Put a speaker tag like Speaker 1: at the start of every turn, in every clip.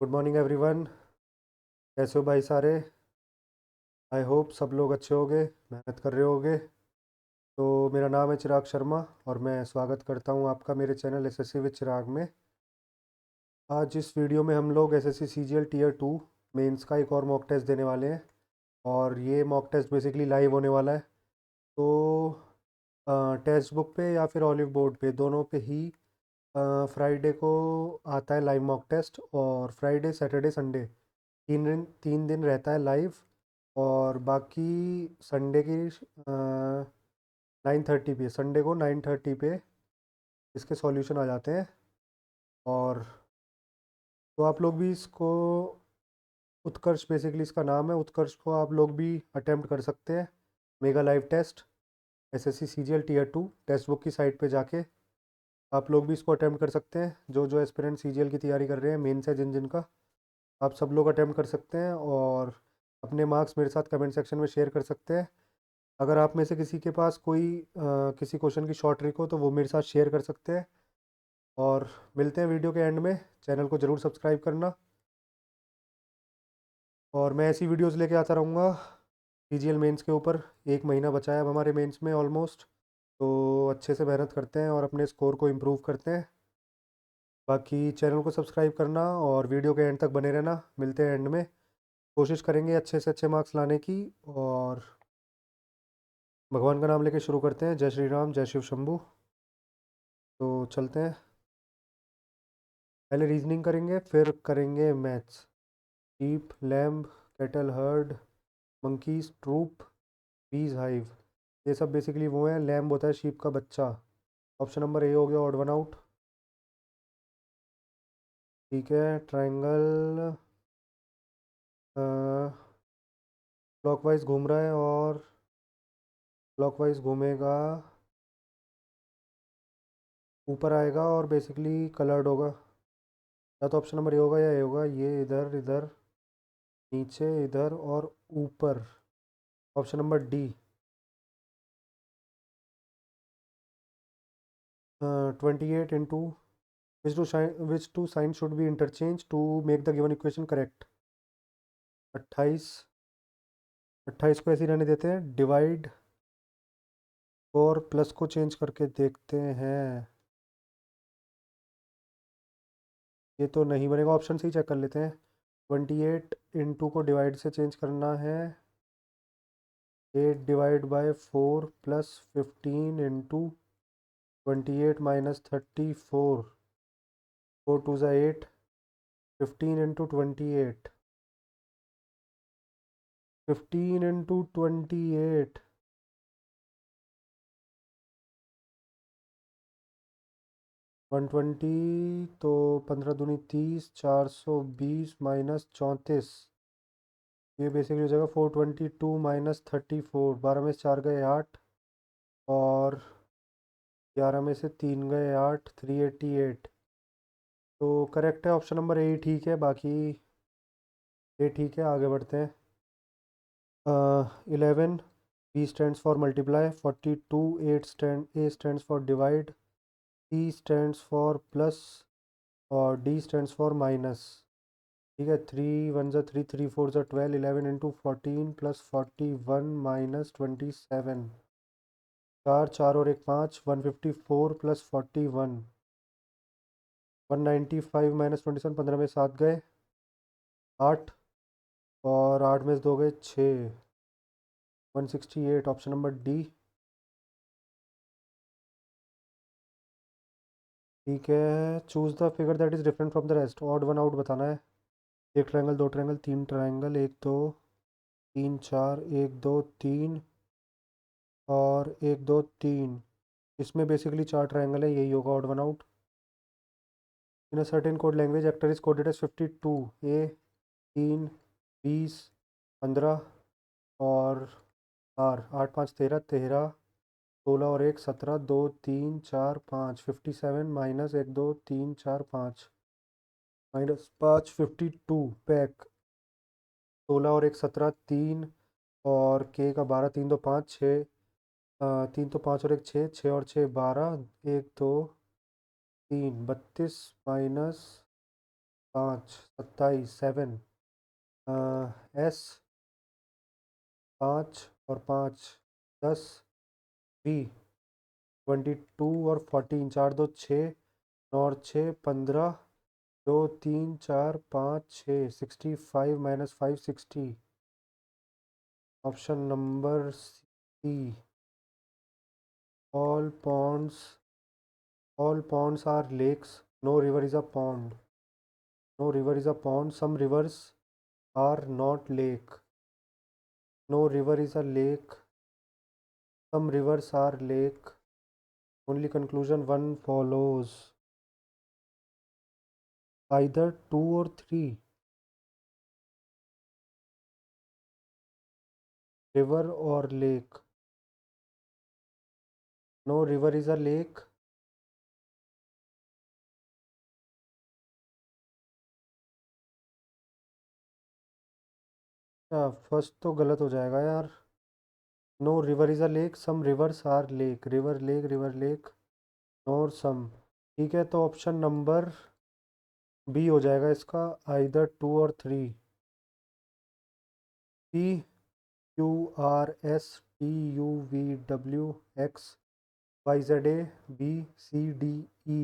Speaker 1: Good morning everyone. कैसे हो भाई सारे? आई होप सब लोग अच्छे होंगे, मेहनत कर रहे होंगे। तो मेरा नाम है चिराग शर्मा और मैं स्वागत करता हूँ आपका मेरे चैनल एसएससी विद चिराग में। आज इस वीडियो में हम लोग एसएससी सीजीएल टीयर 2 मेंस का एक और मॉक टेस्ट देने वाले हैं। और ये मॉक टेस्ट बेसिकली लाइव होने वाला है। तो टेक्स्ट बुक पे या फिर ऑलिव बोर्ड पे दोनों पे ही फ्राइडे को आता है लाइव मॉक टेस्ट, और फ्राइडे सैटरडे संडे 3 दिन रहता है लाइव। और बाकी संडे की 9:30 पे, संडे को 9:30 पे इसके सॉल्यूशन आ जाते हैं। और तो आप लोग भी इसको, उत्कर्ष बेसिकली इसका नाम है, उत्कर्ष को आप लोग भी अटेम्प्ट कर सकते हैं। Mega live test SSC CGL tier 2 text book की साइट पे जाके आप लोग भी इसको अटेम्प्ट कर सकते हैं। जो जो एस्पिरेंट सीजीएल की तैयारी कर रहे हैं, मेन से जिन जिन का, आप सब लोग अटेम्प्ट कर सकते हैं और अपने मार्क्स मेरे साथ कमेंट सेक्शन में शेयर कर सकते हैं। अगर आप में से किसी के पास कोई किसी क्वेश्चन की शॉर्ट ट्रिक हो तो वो मेरे साथ शेयर कर सकते हैं। और मिलते हैं वीडियो के एंड में। चैनल को ज़रूर सब्सक्राइब करना और मैं ऐसी वीडियोस लेके आता रहूँगा सीजीएल मेंस के ऊपर। 1 महीना बचा है अब हमारे मेंस में ऑलमोस्ट। तो अच्छे से मेहनत करते हैं और अपने स्कोर को इम्प्रूव करते हैं। बाकी चैनल को सब्सक्राइब करना और वीडियो के एंड तक बने रहना। मिलते हैं एंड में। कोशिश करेंगे अच्छे से अच्छे मार्क्स लाने की। और भगवान का नाम लेके शुरू करते हैं। जय श्री राम, जय शिव शंभू। तो चलते हैं। पहले रीजनिंग करेंगे, फिर करेंगे maths. Sheep, lamb, cattle herd, monkeys troop, bees hive, ये सब बेसिकली वो हैं। लैम्ब होता है शीप का बच्चा। ऑप्शन नंबर ए हो गया ऑड वन आउट। ठीक है। ट्रायंगल क्लॉकवाइज घूम रहा है और क्लॉकवाइज घूमेगा, ऊपर आएगा और बेसिकली कलर्ड होगा। या तो ऑप्शन नंबर ए होगा या ए होगा। ये इधर इधर, नीचे इधर और ऊपर। Option number D. 28 into which two sign should be interchange to make the given equation correct. 28। 28 को ऐसे ही रहने देते हैं। डिवाइड और प्लस को चेंज करके देखते हैं। ये तो नहीं बनेगा, ऑप्शन से ही चेक कर लेते हैं। 28 इंटू को डिवाइड से चेंज करना है। 8 divide by 4 plus 15 into 28 minus 34। 4 टू ज़ा 8। 15 इंटू 28। 15 इंटू 28। 120। तो 15 दूनी 30, 420 माइनस 34। ये बेसिकली हो जाएगा 422 माइनस 34। 12 में से 4 गए 8 और 11 में से 3 गए 8, 388। तो करेक्ट है ऑप्शन नंबर ए, ठीक है। बाकी ये ठीक है, आगे बढ़ते हैं। 11 B stands for multiply. 42 8 A stands for divide. C stands for plus और डी स्टैंड्स फॉर माइनस। ठीक है। 3 1 ज़ा 3, 3 4 ज़ा 12। 11 इंटू 14 प्लस 41 माइनस 27। 4 4 और एक 5। 154 प्लस 41। 195 माइनस 27। 15 में 7 गए 8 और 8 में से 2 गए 6। 168। Option number D. ठीक है। Choose the figure that is different from the rest. Odd one out बताना है। एक ट्रायंगल, दो ट्रायंगल, तीन ट्रायंगल, 1 2 3 4, 1 2 3 और 1 2 3। इसमें बेसिकली 4 ट्रायंगल है, यही होगा odd one out. In a certain code language actor is coded as 52। A 3 20 15 और आर 8 5 13 13। 16 और एक 17। 2 3 4 5। 57 माइनस 1 2 3 4 5 माइनस 5। 52 पैक। 16 और एक 17। 3 और के का 12। 3 2 5 6। 3 तो 5 और एक 6। 6 और 6 12। 1 2 3 32 माइनस 5 27 7 एस 5 और 5 10 बी 22 और 14 4 2 6 9 और 6 15 2 3 4 5 6 65 minus 5 60 option number C all ponds all ponds are lakes no river is a pond no river is a pond some rivers are not lake no river is a lake some rivers are lake only conclusion one follows either two or three river or lake no river is a lake first तो गलत हो जाएगा यार no river is a lake some rivers are lake river lake nor some ठीक है तो option number B हो जाएगा इसका आइदर टू और three P Q R S T U V W X Y Z A B C D E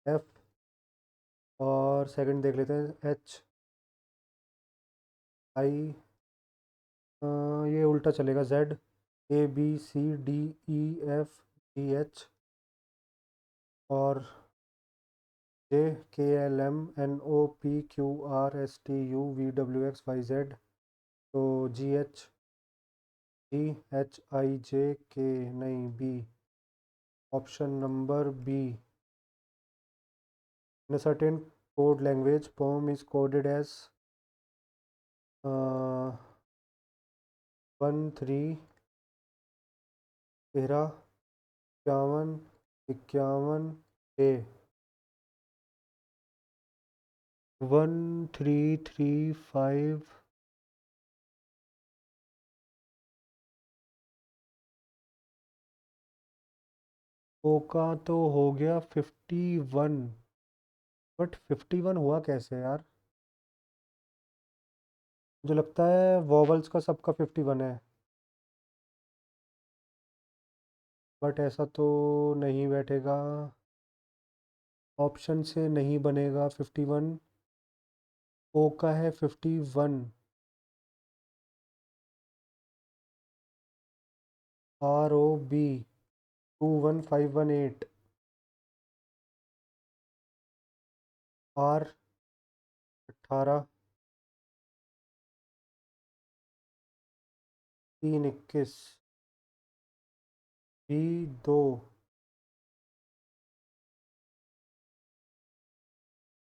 Speaker 1: F और second देख लेते हैं एच आई ये उल्टा चलेगा Z A B C D E F G H और J K L M N O P Q R S T U V W X Y Z तो G H G H I J K नहीं B option number B in certain code language POM is coded as 13 13 51 51 A 1335 O का तो हो गया 51 but 51 हुआ कैसे यार मुझे लगता है वॉवल्स का सबका 51 है बट ऐसा तो नहीं बैठेगा ऑप्शन से नहीं बनेगा 51 ओ का है 51 R O B 21518 R 18 321 B 2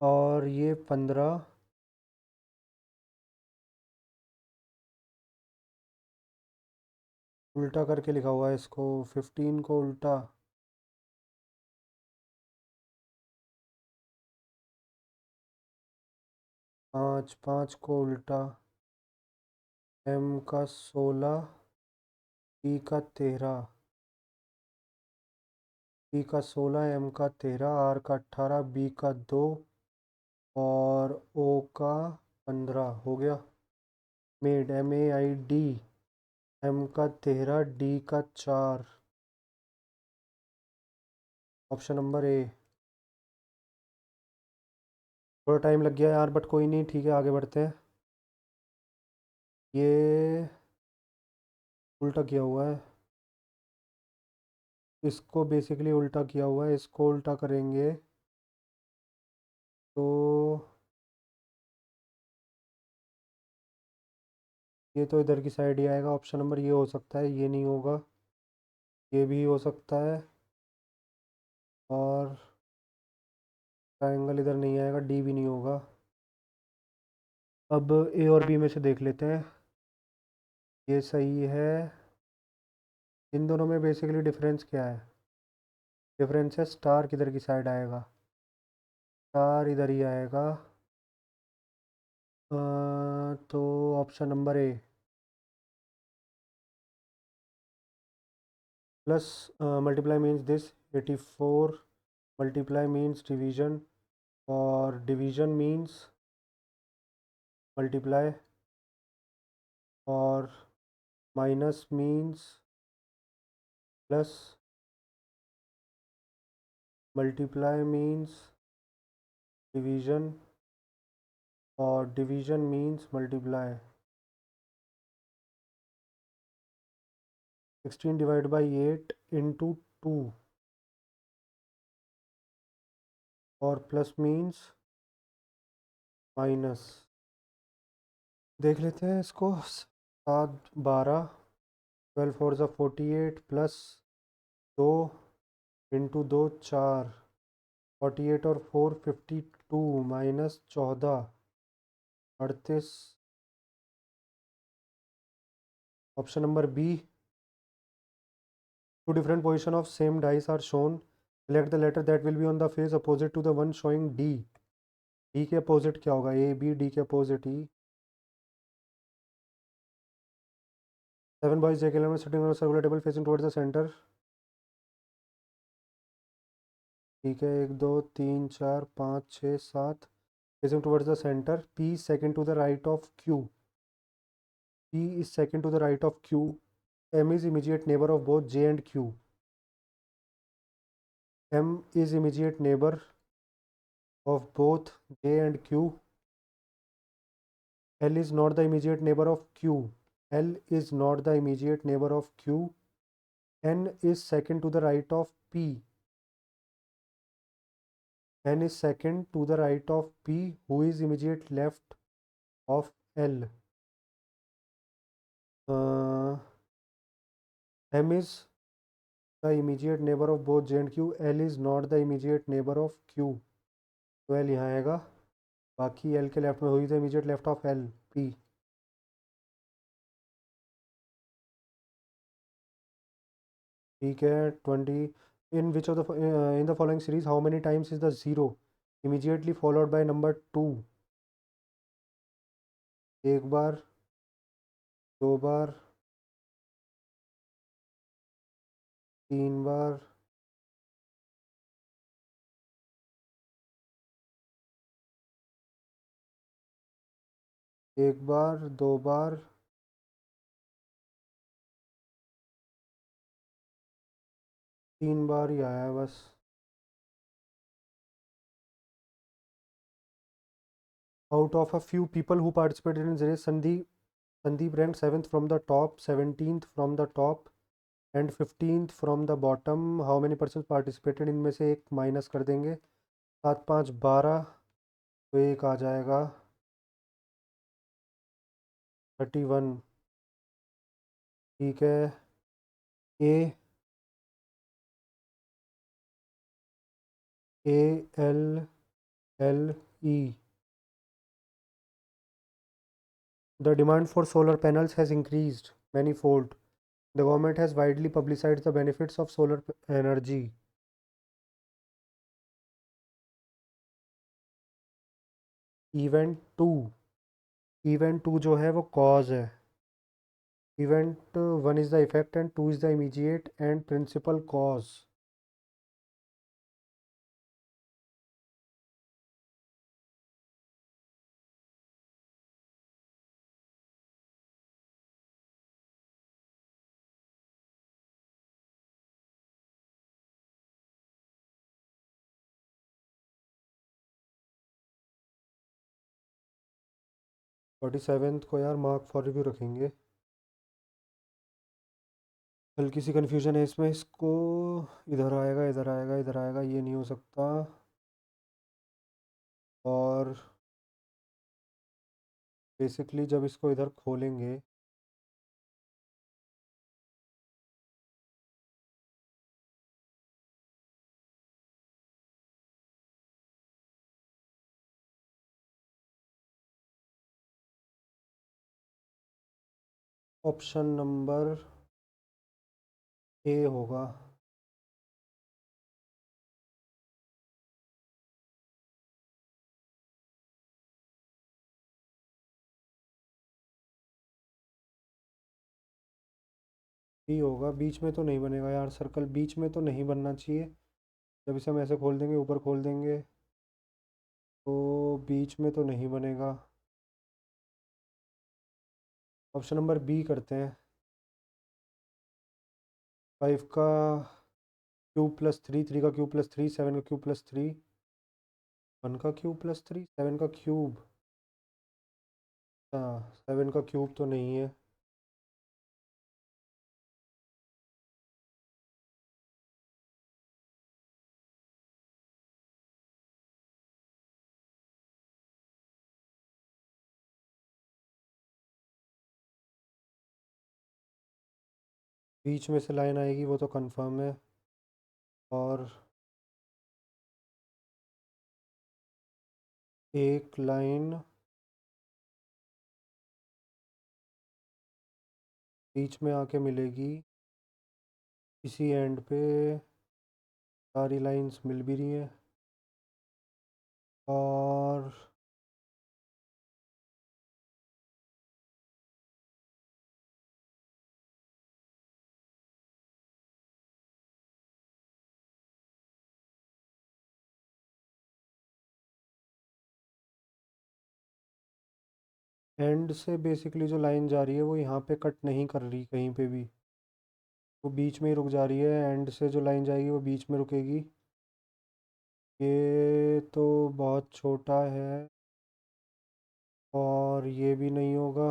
Speaker 1: और ये 15 उल्टा करके लिखा हुआ है इसको 15 को उल्टा 5 5 को उल्टा एम का 16 पी का 13 पी का 16 एम का 13 आर का 18 बी का 2 और ओ का 15 हो गया maid M A I D M का 13 डी का 4 ऑप्शन नंबर ए थोड़ा टाइम लग गया यार बट कोई नहीं ठीक है आगे बढ़ते हैं ये उल्टा किया हुआ है इसको बेसिकली उल्टा किया हुआ है इसको उल्टा करेंगे तो ये तो इधर की साइड ही आएगा ऑप्शन नंबर ये हो सकता है ये नहीं होगा ये भी हो सकता है और ट्रायंगल इधर नहीं आएगा डी भी नहीं होगा अब ए और बी में से देख लेते हैं ये सही है इन दोनों में बेसिकली डिफरेंस क्या है डिफरेंस है स्टार किधर की साइड आएगा स्टार इधर ही आएगा तो option number A plus multiply means this 84 multiply means division और डिवीजन मीन्स मल्टीप्लाई, और minus means plus, multiply means division, और division means multiply. 16 divide by 8 into 2, और प्लस मीन्स माइनस। देख लेते हैं इसको। 7 12, 12 फोर ज़ा 48, प्लस 2 इंटू 2 4, 48 और 4 52, minus 14 38। Option number B. Two different position of same dice are shown. Select the letter that will be on the face opposite to the one showing D. D के opposite क्या होगा? A B, D के opposite E। 7 boys J K L M sitting on a circular table facing towards the center. ठीक है, 1 2 3 4 5 6 7 facing towards the center. P is second to the right of Q. P is second to the right of Q. M is immediate neighbor of both J and Q. M is immediate neighbor of both J and Q. L is not the immediate neighbor of Q. L is not the immediate neighbor of Q. N is second to the right of P. N is second to the right of P, who is immediate left of L. M is the immediate neighbor of both J and Q. L is not the immediate neighbor of Q. तो L यहाँ आएगा, बाकी L के left में हुई the immediate left of L, P. ठीक है, 20। In which of the in the following series, how many times is the 0 immediately followed by number 2? एक बार, 2 बार, 3 बार, एक बार, 2 बार, 3 बार ही आया है बस। Out of a few people who participated in this race, Sandeep ranked 7th from the top, 17th from the top and 15th from the bottom. How many persons participated? इनमें से एक minus कर देंगे। 7 5 12, तो एक आ जाएगा 31। ठीक है, A L L E। The demand for solar panels has increased manifold. The government has widely publicized the benefits of solar energy. Event 2। Event 2 जो है वो cause है। Event 1 is the effect and 2 is the immediate and principal cause. Forty seventh को यार mark for review रखेंगे। हल्की सी confusion है इसमें, इसको इधर आएगा इधर आएगा इधर आएगा, ये नहीं हो सकता। और बेसिकली जब इसको इधर खोलेंगे, ऑप्शन नंबर ए होगा। बी होगा। बीच में तो नहीं बनेगा यार सर्कल, बीच में तो नहीं बनना चाहिए। जब इसे हम ऐसे खोल देंगे, ऊपर खोल देंगे, तो बीच में तो नहीं बनेगा। ऑप्शन नंबर बी करते हैं। 5 का क्यूब प्लस थ्री, 3 का क्यूब प्लस थ्री, 7 का क्यूब प्लस थ्री, 1 का क्यूब प्लस थ्री, 7 का क्यूब। हाँ, 7 का क्यूब तो नहीं है। बीच में से लाइन आएगी वो तो कंफर्म है। और एक लाइन बीच में आके मिलेगी, इसी एंड पे सारी लाइंस मिल भी रही हैं। और एंड से बेसिकली जो लाइन जा रही है वो यहाँ पे कट नहीं कर रही कहीं पे भी, वो बीच में ही रुक जा रही है। एंड से जो लाइन जाएगी वो बीच में रुकेगी। ये तो बहुत छोटा है, और ये भी नहीं होगा।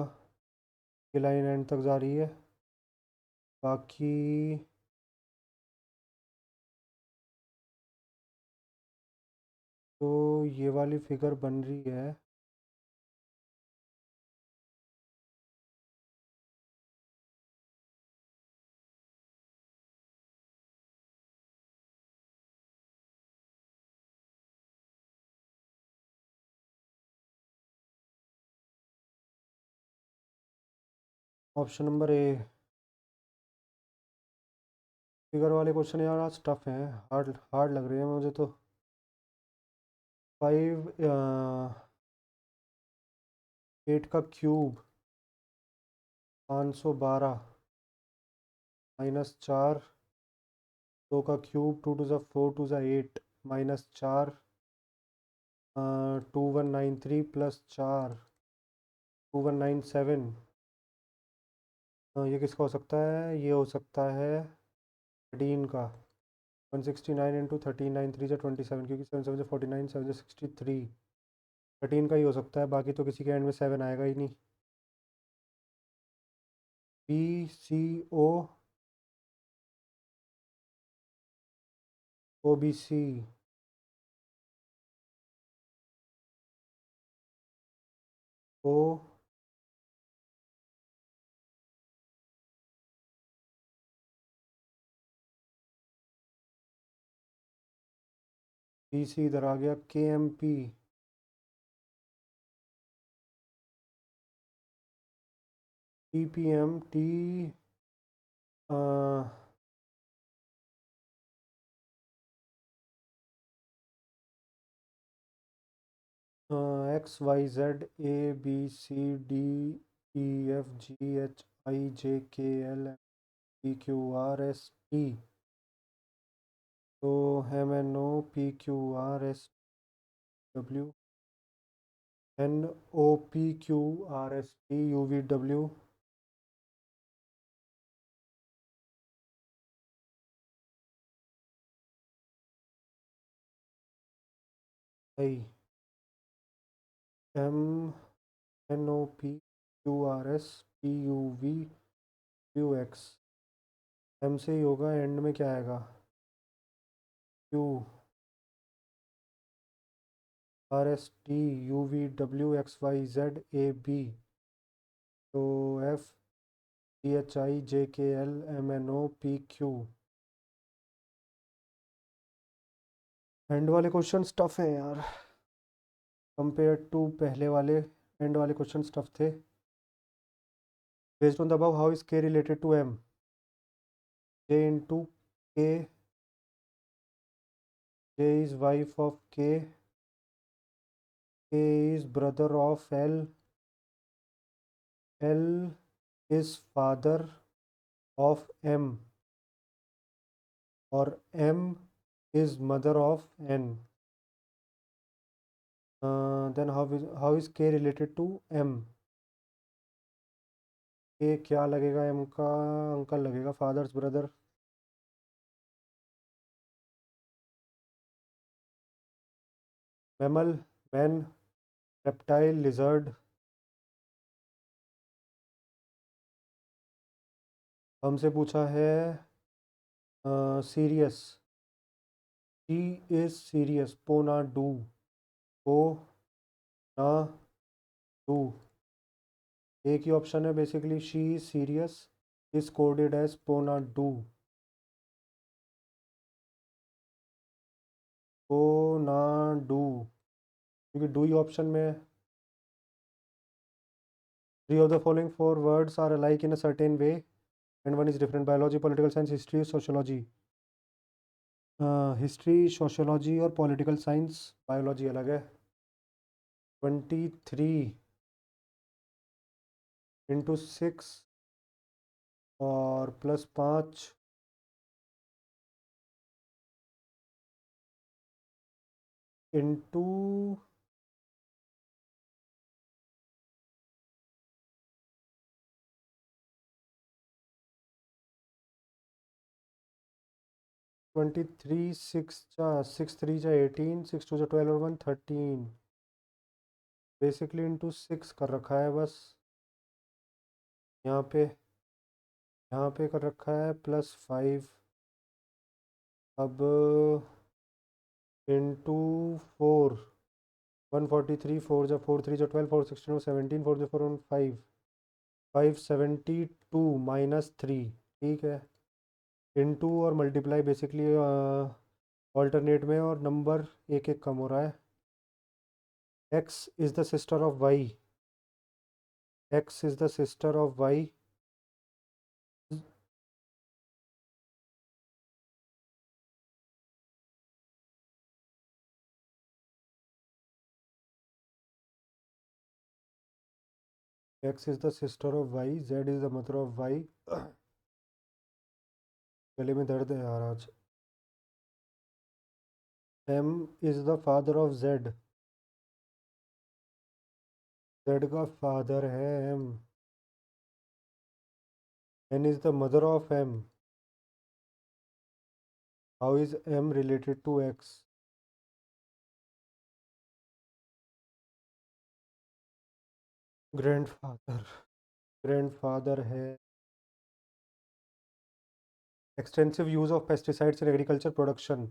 Speaker 1: ये लाइन एंड तक जा रही है। बाकी तो ये वाली फिगर बन रही है। ऑप्शन नंबर ए। फिगर वाले क्वेश्चन यार आज टफ हैं, हार्ड हार्ड लग रहे हैं मुझे तो। 5, 8 का क्यूब 512 -4, 2 का क्यूब 2 टू ज़ा 4 टू ज़ा 8 -4, 2193 प्लस 4 2197। ये किसका हो सकता है? ये हो सकता है 13 का। 169 इंटू 13, 9 3 से 27, क्योंकि 7 7 से 49, 7 से 63। 13 का ही हो सकता है, बाकी तो किसी के एंड में 7 आएगा ही नहीं। B C O, O B C, O B C इधर आ गया। K M P, T P M T, X Y Z A B C D E F G H I J K L M P Q R S T. तो M N O P Q R S W, N O P Q R S T U V W. I M N O P Q R S T U V Q X. M से ही होगा, end में क्या आएगा? Q R S T U V W X Y Z A B. तो F T H I J K L M N O P Q. End वाले question tough हैं यार, कंपेयर टू पहले वाले। एंड वाले क्वेश्चन टफ थे। Based on the above how is K related to M? J into K, J is wife of K is brother of L is father of M, और M is mother of N. Then how is K related to M? K क्या लगेगा M का? Uncle लगेगा, father's brother. Mammal, man, reptile, lizard. हमसे पूछा है serious. She is serious, पो ना डू, पो ना डू। एक ही ऑप्शन है basically, she is serious is coded as पो ना डू, पो ना डू, क्योंकि डू ही ऑप्शन में है। Three of the following four words are alike in a certain way and one is different. Biology, political science, history, sociology. History, sociology और political science, biology अलग है। 23 into 6 और +5 into 23, 6 3 6 2 12 और 1 13, basically into 6 कर रखा है बस। यहाँ पे यहाँ पे कर रखा है +5। अब इंटू 4, 143, 4 जा 4 3 जा 12, 4 16 17, 4 जा 4 5, 572 -3, ठीक है। इनटू और मल्टीप्लाई बेसिकली ऑल्टरनेट में, और नंबर एक एक कम हो रहा है। X is the sister of Y, X is the sister of Y. X is the sister of Y, Z is the mother of Y. गले में दर्द है यार आज। M is the father of Z, Z का father है M. N is the mother of M. How is M related to X? Grandfather, grandfather है। Extensive use of pesticides in agriculture production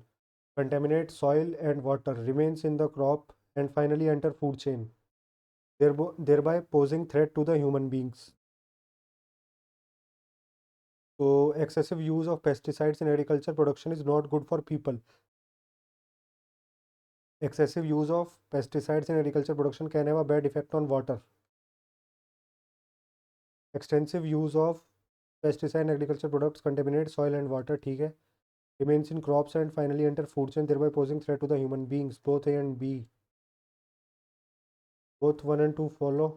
Speaker 1: contaminate soil and water, remains in the crop, and finally enter food chain, thereby posing threat to the human beings. So excessive use of pesticides in agriculture production is not good for people. Excessive use of pesticides in agriculture production can have a bad effect on water. Extensive use of pesticide in agriculture products contaminate soil and water, ठीक है। Remains in crops and finally enter food chain, thereby posing threat to the human beings. Both A and B, both 1 and 2 follow,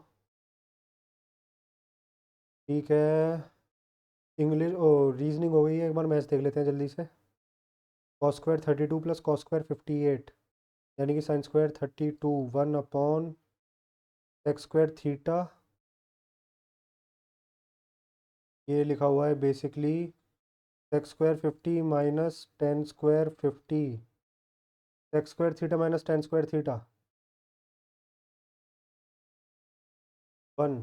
Speaker 1: ठीक है। English ओ reasoning हो गई है, एक बार maths देख लेते हैं जल्दी से। Cos square 32 plus cos square 58, यानी कि sine square 32, 1 upon x square theta. ये लिखा हुआ है basically x square 50 minus ten square 50, x square theta minus ten square theta 1।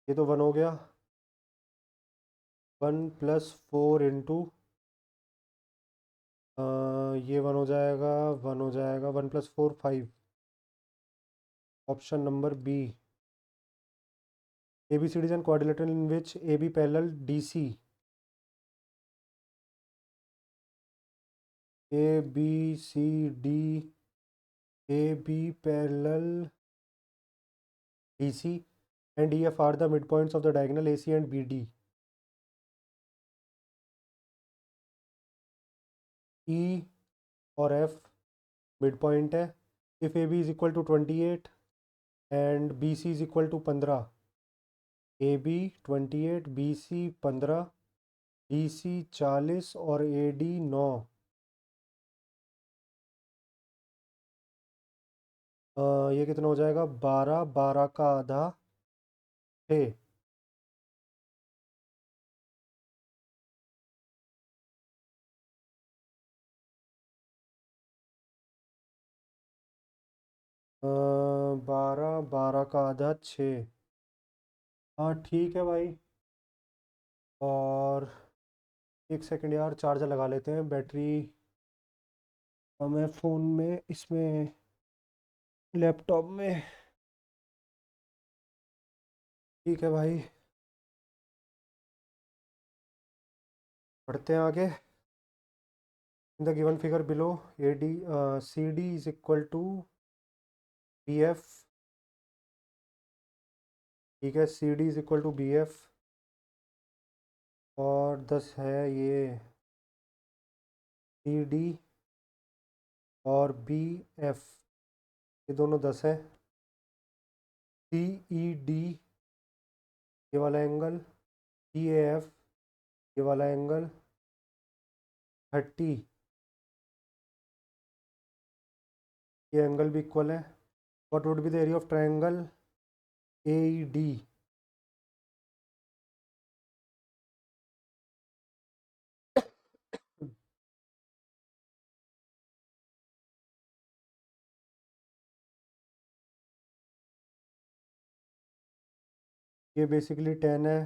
Speaker 1: ये तो 1 हो गया। 1 + 4 इंटू ये 1 हो जाएगा, 1 हो जाएगा, 1 + 4 5। Option number B. ABCD is an quadrilateral in which AB parallel DC, ABCD, AB parallel DC and EF are the midpoints of the diagonal AC and BD. E और F midpoint है। If AB is equal to 28 and BC is equal to 15, AB 28, BC 15, DC 40 और AD 9। ये कितना हो जाएगा, 12, 12 का आधा 6। 12, 12 का आधा 6। हाँ ठीक है भाई। और एक सेकंड यार, चार्जर लगा लेते हैं, बैटरी हमें फ़ोन में, इसमें लैपटॉप में। ठीक है भाई, बढ़ते हैं आगे। In the given figure below, A D C D is equal to B F. ठीक है, C D is equal to B F. और 10 है ये सी डी, और बी एफ, ये दोनों 10 है। सी ई डी ये वाला एंगल, सी ए एफ ये वाला एंगल 30, ये एंगल भी इक्वल है। What would be the area of triangle A E D. ये बेसिकली 10 है,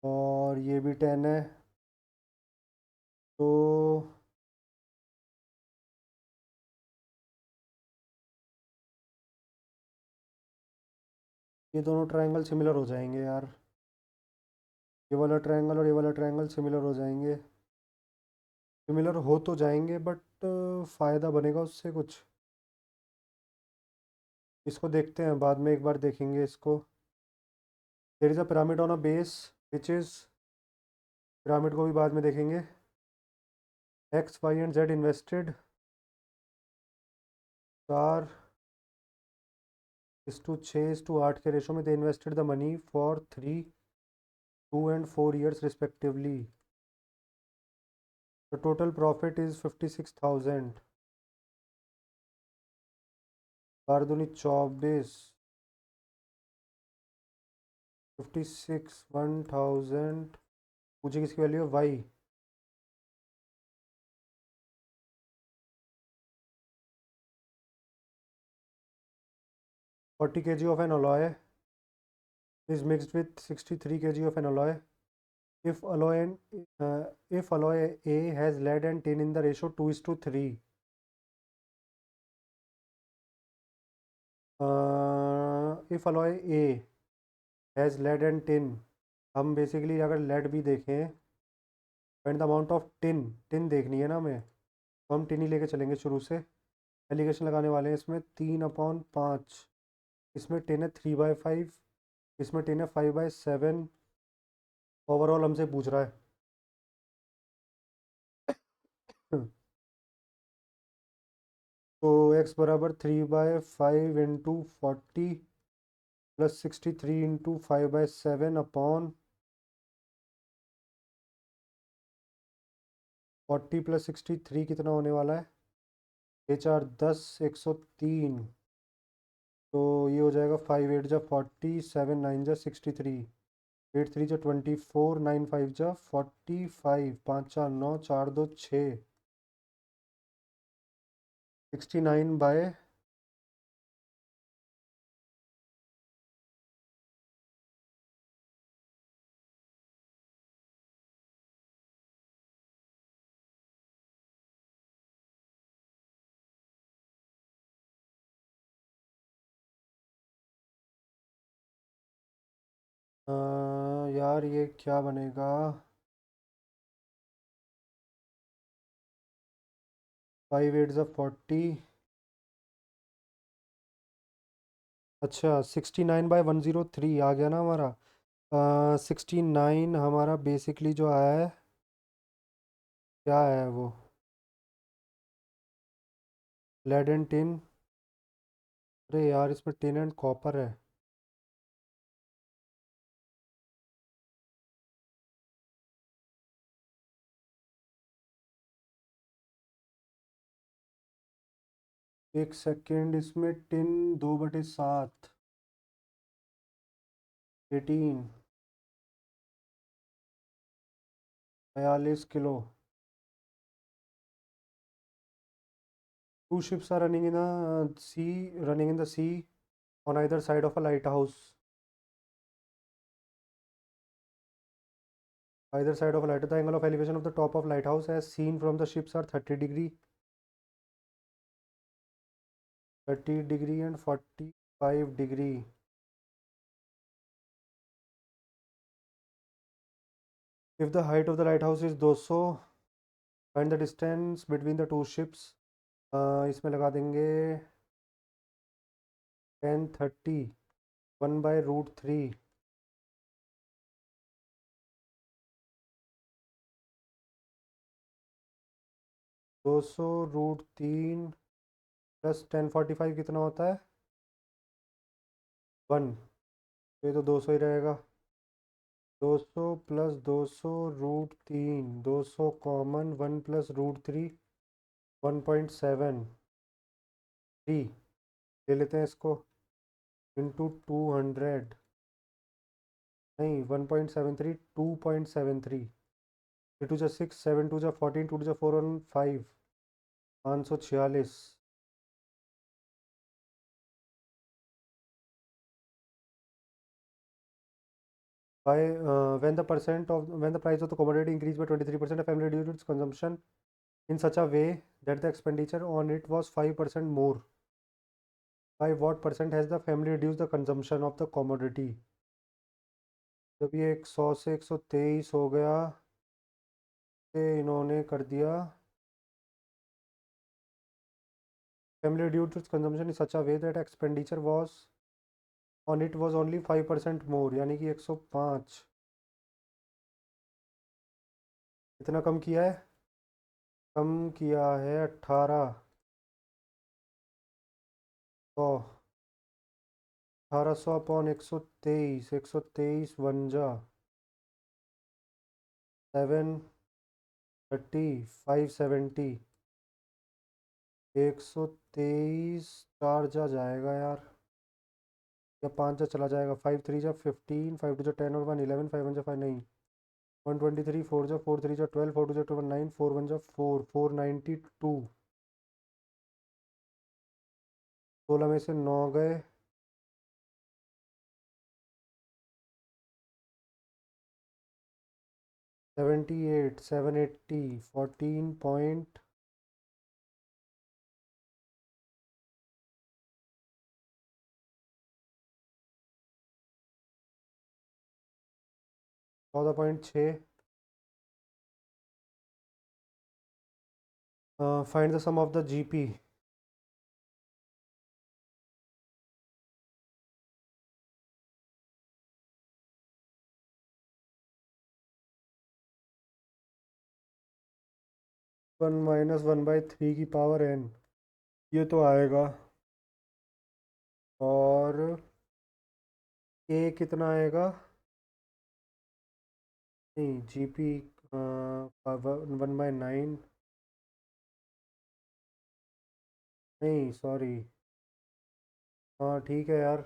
Speaker 1: और ये भी 10 है। तो ये दोनों ट्रायंगल सिमिलर हो जाएंगे यार, ये वाला ट्रायंगल और ये वाला ट्रायंगल सिमिलर हो जाएंगे। सिमिलर हो तो जाएंगे, बट फ़ायदा बनेगा उससे कुछ। इसको देखते हैं, बाद में एक बार देखेंगे इसको। There is a pyramid on a base which is, pyramid को भी बाद में देखेंगे। X Y and Z invested 4:6:8 के रेशो में, they invested the money for 3, 2 and 4 years respectively. The total profit is 56,000। 4 दूनी 24, 56, 1000। मुझे किसकी वैल्यू है, Y. 40 kg of an alloy is mixed with 63 kg of an alloy. If alloy if alloy A has lead and tin in the ratio 2:3, if alloy A has lead and tin, हम basically अगर lead भी देखें, and the amount of tin, tin देखनी है ना हमें, तो हम टिन ही लेके चलेंगे शुरू से। एलिगेशन लगाने वाले हैं इसमें, 3/5। इसमें टिन है 3/5, इसमें टिन है 5/7। ओवरऑल हमसे पूछ रहा है। तो x बराबर 3/5 into 40 plus 63 into 5/7 upon 40 plus 63 कितना होने वाला है, 6×4 = 10, 103। तो ये हो जाएगा 5×8 = 40, 7×9 = 63, 8×3 = 24, 9×5 = 45, 5×4 = 9, 4×2 = 6, 69/। यार ये क्या बनेगा, 5×8 = 40। अच्छा, 69/103 आ गया ना हमारा। 69 हमारा बेसिकली जो आया है, क्या है वो, लेड एंड टिन। अरे यार, इसमें टिन एंड कॉपर है। एक सेकेंड, इसमें tin 2/7, 18, 42 kilo. Two ships are running in a sea, running in the sea on either side of a lighthouse. Either side of a lighthouse, the angle of elevation of the top of lighthouse as seen from the ships are 30 degree, 30 degree and 45 degree. If the height of the lighthouse is 200, find the distance between the two ships. इसमें लगा देंगे 1030, 1/√3. 200√3 plus 1045 कितना होता है? 1. तो ये तो 200 ही रहेगा. 200 प्लस 200√3, 200 कॉमन, 1 प्लस √3, 1.73 ले लेते हैं इसको, इंटू 200. नहीं, 1.73, 2.73. 3 2 6, 7 2 14, 2 4 1 5, 546. By when the price of the commodity increased by 23%, the family reduced its consumption in such a way that the expenditure on it was 5% more. By what percent has the family reduced the consumption of the commodity? जब ये 100 से 123 हो गया, तो इन्होंने कर दिया family reduced its consumption in such a way that expenditure was on it was only 5% more, यानी कि 105. कितना कम किया है? कम किया है 1800 अपॉन 123, 123 1 730, 570. 123 4 जाएगा यार, या 5 चला जाएगा. 5 3 15, 5 2 10 और 1 11, 5 1 5 नहीं, 123, 4 4 3 12, 4 2 9, 4 1 4, 492. 16 में से 9 गए, 78, 780, 14 point 14.6. Find the sum of the GP. 1 minus 1/3 की पावर n, ये तो आएगा. और a कितना आएगा? नहीं, जीपी 1/9. नहीं सॉरी, हाँ ठीक है यार,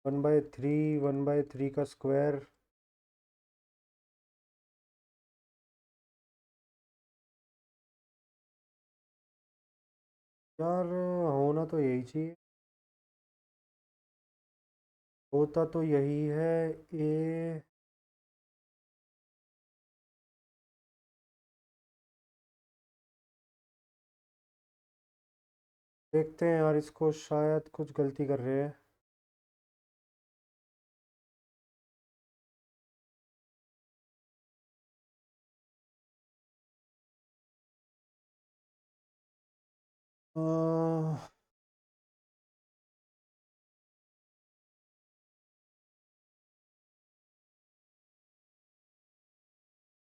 Speaker 1: 1/3, 1/3 का स्क्वायर. यार होना तो यही चाहिए, होता तो यही है. ए देखते हैं यार, इसको शायद कुछ गलती कर रहे हैं.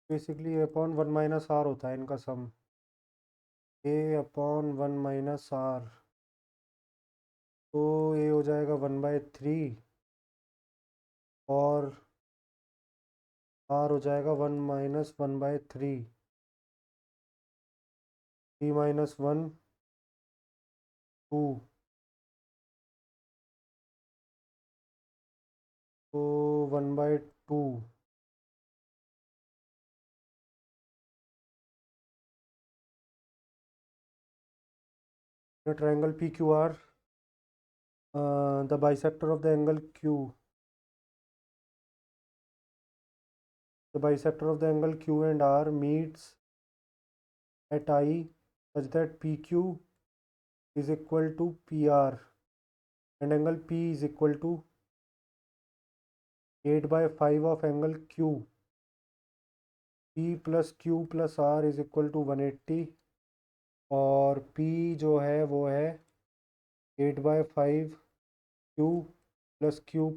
Speaker 1: बेसिकली अपॉन 1 - r होता है इनका सम. ए अपॉन 1 - r, तो ये हो जाएगा 1/3, और r हो जाएगा 1 - 1/3, 3 - 1, 2, तो 1/2 the triangle PQR, the bisector of the angle Q, the bisector of the angle Q and R meets at I such that PQ is equal to PR and angle P is equal to 8/5 of angle Q. P plus Q plus R is equal to 180 और P जो है वो है 8/5 Q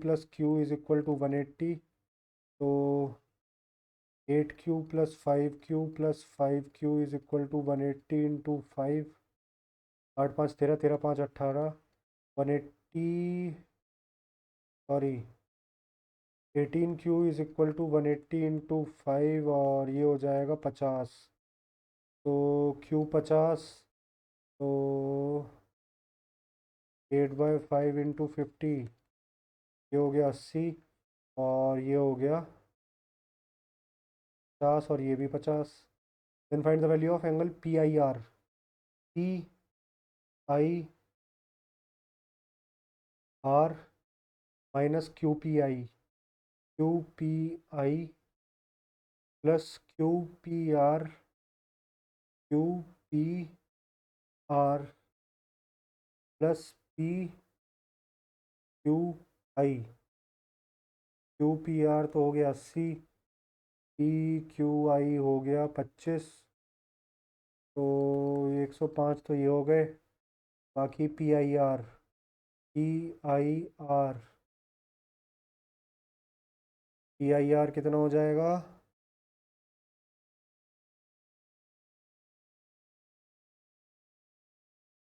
Speaker 1: plus Q is equal to 180, तो 8Q plus 5Q plus 5Q is equal to 180 into 5, 8 5 13, 13 5 18, 180 sorry 18Q is equal to 180 into 5 और ये हो जाएगा 50, तो Q 50, तो 8/5 into 50 ये हो गया 80 और ये हो गया 50 और ये भी 50। Then find the value of angle P I R. P I R minus Q P I, Q P I plus Q P R, Q P R plus P Q I. Q P R तो हो गया 80, P Q आई हो गया 25, तो 105 तो ये हो गए। बाकी P I R, P I R, P I R कितना हो जाएगा?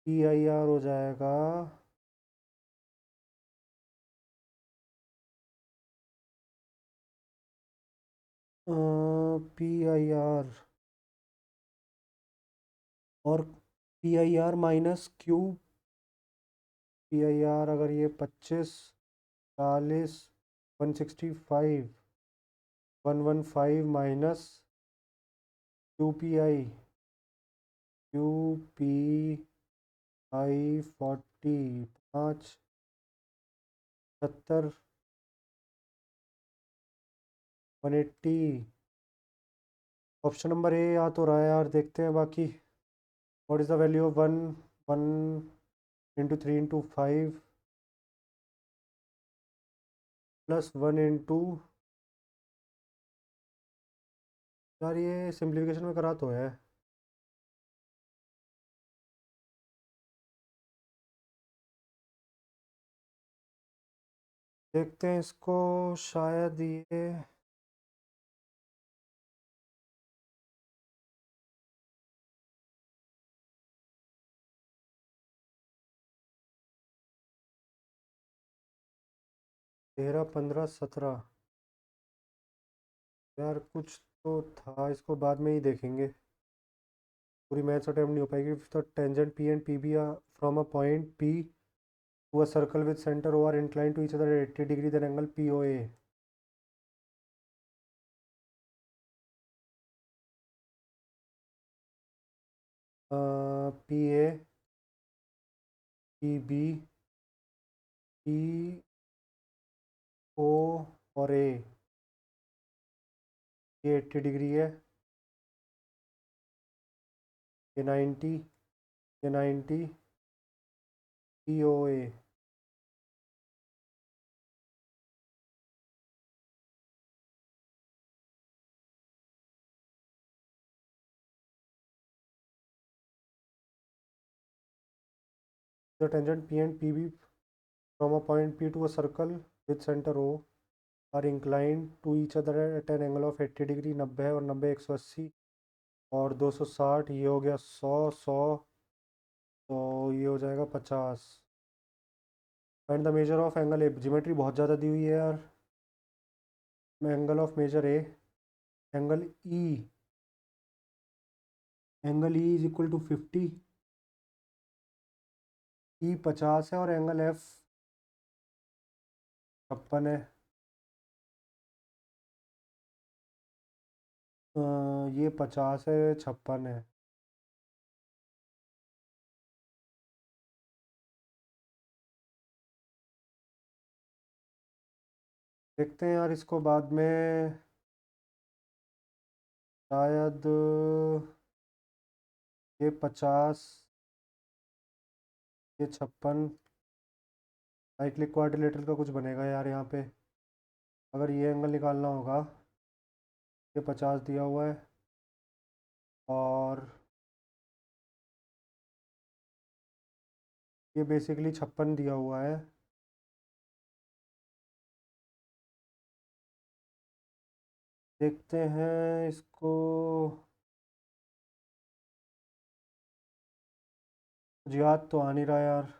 Speaker 1: पी आई आर हो जाएगा पी आई आर और P I R minus Q P I R, अगर ये 25 40 165 115 minus Q P I, Q P I 40 5 70 180। Option number A आ तो रहा है यार, देखते हैं बाकी। What is the value of 1 1 into 3 into 5 plus 1 into, यार ये सिंप्लीफिकेशन में करा तो है। देखते हैं इसको, शायद ये 13 15 17, यार कुछ तो था, इसको बाद में ही देखेंगे, पूरी मैथ्स अटेम्प्ट नहीं हो पाएगी। तो tangent P and P B from a point P to a circle with centre O are incline to each other 80 degree, then angle P O A. P A, P B, P O और A, ये 80 degree है, ये 90, ये 90, P O A. The tangent P and P B from a point P to a circle with centre O are incline to each other at an angle of 80 degree, 90 है और 90 180 और 260, ये हो गया 100 100, तो ये हो जाएगा 50। Find the measure of angle A, geometry बहुत ज़्यादा दी हुई है यार। Angle of measure A, angle E, angle E is equal to 50 E 50 है और एंगल एफ 56 है। ये 50 है, 56 है। देखते हैं यार इसको बाद में, शायद ये 50, ये 56, साइक्लिक क्वाड्रिलेटरल का कुछ बनेगा यार यहाँ पे। अगर ये एंगल निकालना होगा, ये 50 दिया हुआ है और ये बेसिकली 56 दिया हुआ है। देखते हैं इसको, मुझे याद तो आ नहीं रहा यार।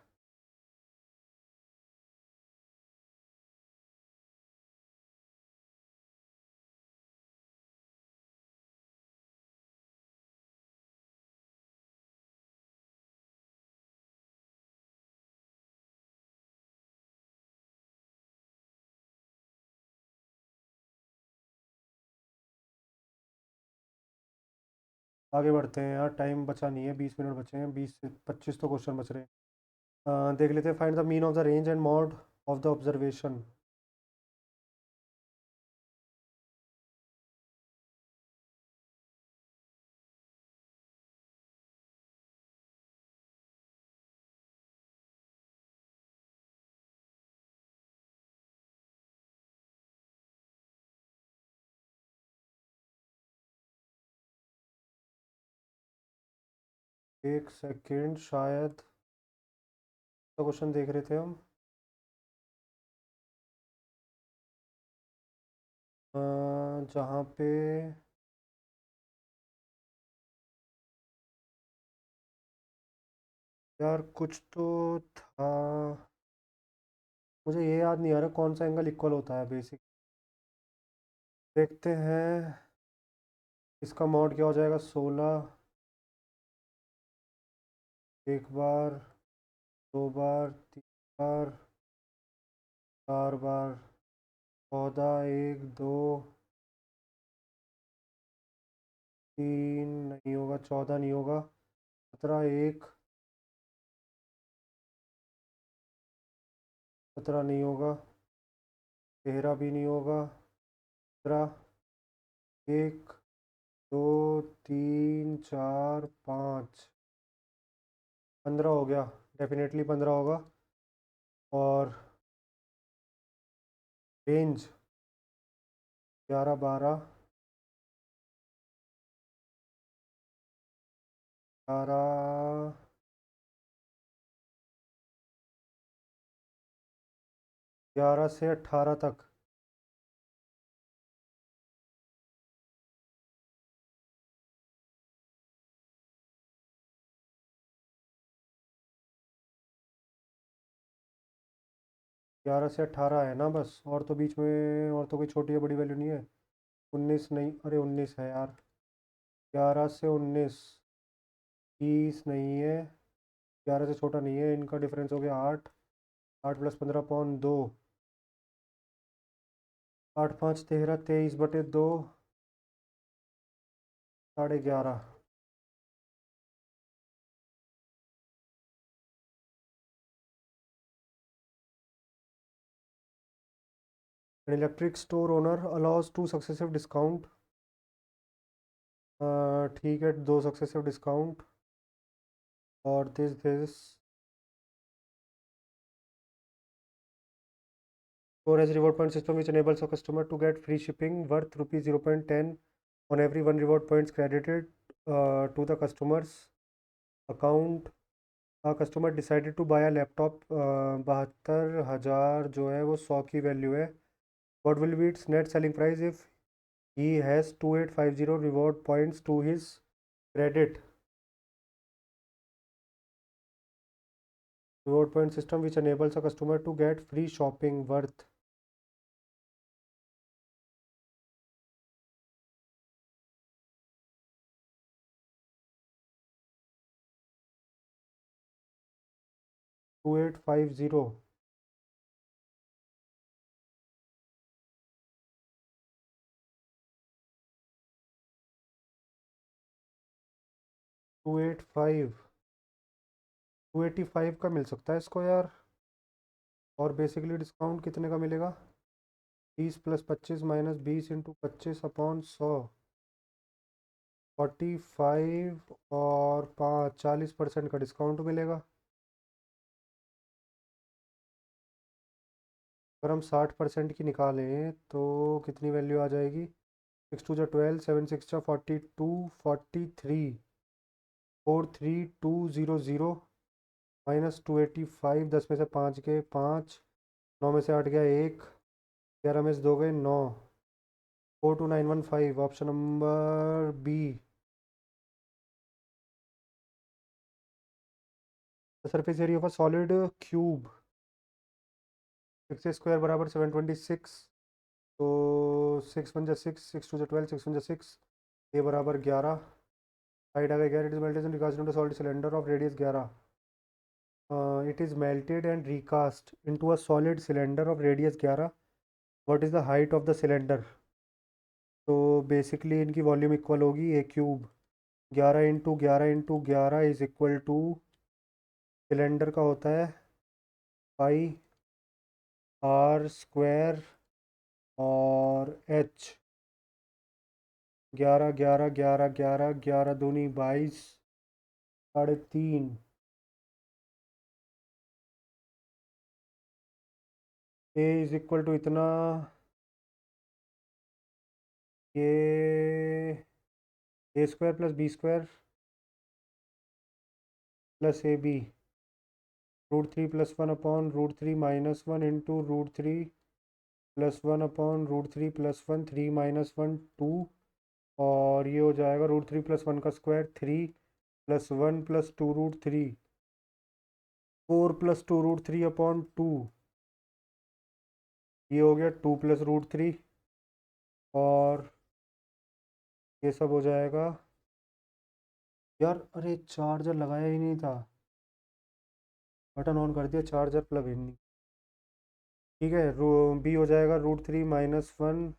Speaker 1: आगे बढ़ते हैं यार, टाइम बचा नहीं है, 20 मिनट बचे हैं, 20 से 25 तो क्वेश्चन बच रहे हैं। देख लेते हैं, find the mean of the range and mod of the observation. एक सेकेंड, शायद तो क्वेश्चन देख रहे थे हम। जहाँ पे यार कुछ तो था, मुझे ये याद नहीं आ रहा कौन सा एंगल इक्वल होता है बेसिक। देखते हैं इसका मॉड क्या हो जाएगा, 16, एक बार, दो बार, तीन बार, चार बार, 14, एक, दो, तीन नहीं होगा, 14 नहीं होगा, 17, एक, 17 नहीं होगा, 13 भी नहीं होगा, 17, एक, दो, तीन, चार, पाँच, 15 हो गया। डेफिनेटली 15 होगा। और रेंज 11, 12, 12, 11 से 18 तक। 11 से 18 है ना बस, और तो बीच में और तो कोई छोटी या बड़ी वैल्यू नहीं है। 19 नहीं, अरे 19 है यार। 11 से 19, 20 नहीं है। 11 से छोटा नहीं है, इनका डिफरेंस हो गया 8। 8 + 15/2, 8, 5, 13, 23/2, 11.5। An electric store owner allows two successive discount। ठीक है, दो सक्सेसिव डिस्काउंट। और this store has reward point system which enables a customer to get free shipping worth rupees 0.10 on every one reward points credited to the customer's account। Customer decided to buy a laptop, 72,000 जो है वो 100 की value है। What will be its net selling price if he has 2850 reward points to his credit. Reward point system which enables a customer to get free shopping worth। 2850 285 285 का मिल सकता है इसको यार। और बेसिकली डिस्काउंट कितने का मिलेगा? 30 + 25 - 20 × 25 अपॉन 100 45 और 40% का डिस्काउंट मिलेगा। अगर हम 60% की निकालें तो कितनी वैल्यू आ जाएगी? 6 × 2 = 12, 7 × 6 = 42, 43 43200 -285। 10 में से 5 गए 5, 9 में से 8 गया 1, 11 में से 2 गए 9, 42915 option number B. The surface area of a solid cube 6² = 726। तो 6 × 6, 6 × 2 = 12, 6 × 6 ये बराबर 11। हाइट आ गया 11। It is melted and recast into solid cylinder of radius 11। It is melted and recast into a solid cylinder of radius 11. What is the height of the cylinder? तो basically इनकी volume equal होगी a cube 11 × 11 × 11 is equal to cylinder का होता है πr² और h 11 11 11 11 11 दूनी 22 3.5 ए is equal to इतना। ये a² + b² + ab √3 + 1 upon √3 - 1 into √3 + 1 upon √3 + 1 3 - 1 2। और ये हो जाएगा √3 + 1 का स्क्वायर 3 + 1 + 2√3 4 + 2√3 अपॉन 2। ये हो गया 2 + √3 और ये सब हो जाएगा। यार अरे चार्जर लगाया ही नहीं था, बटन ऑन कर दिया, चार्जर प्लग इन नहीं। ठीक है, बी हो जाएगा √3 - 1।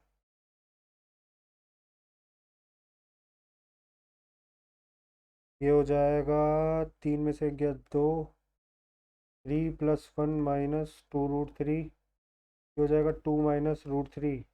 Speaker 1: ये हो जाएगा 3 में से गया 2, 3 + 1 - 2√3। ये हो जाएगा 2 - √3।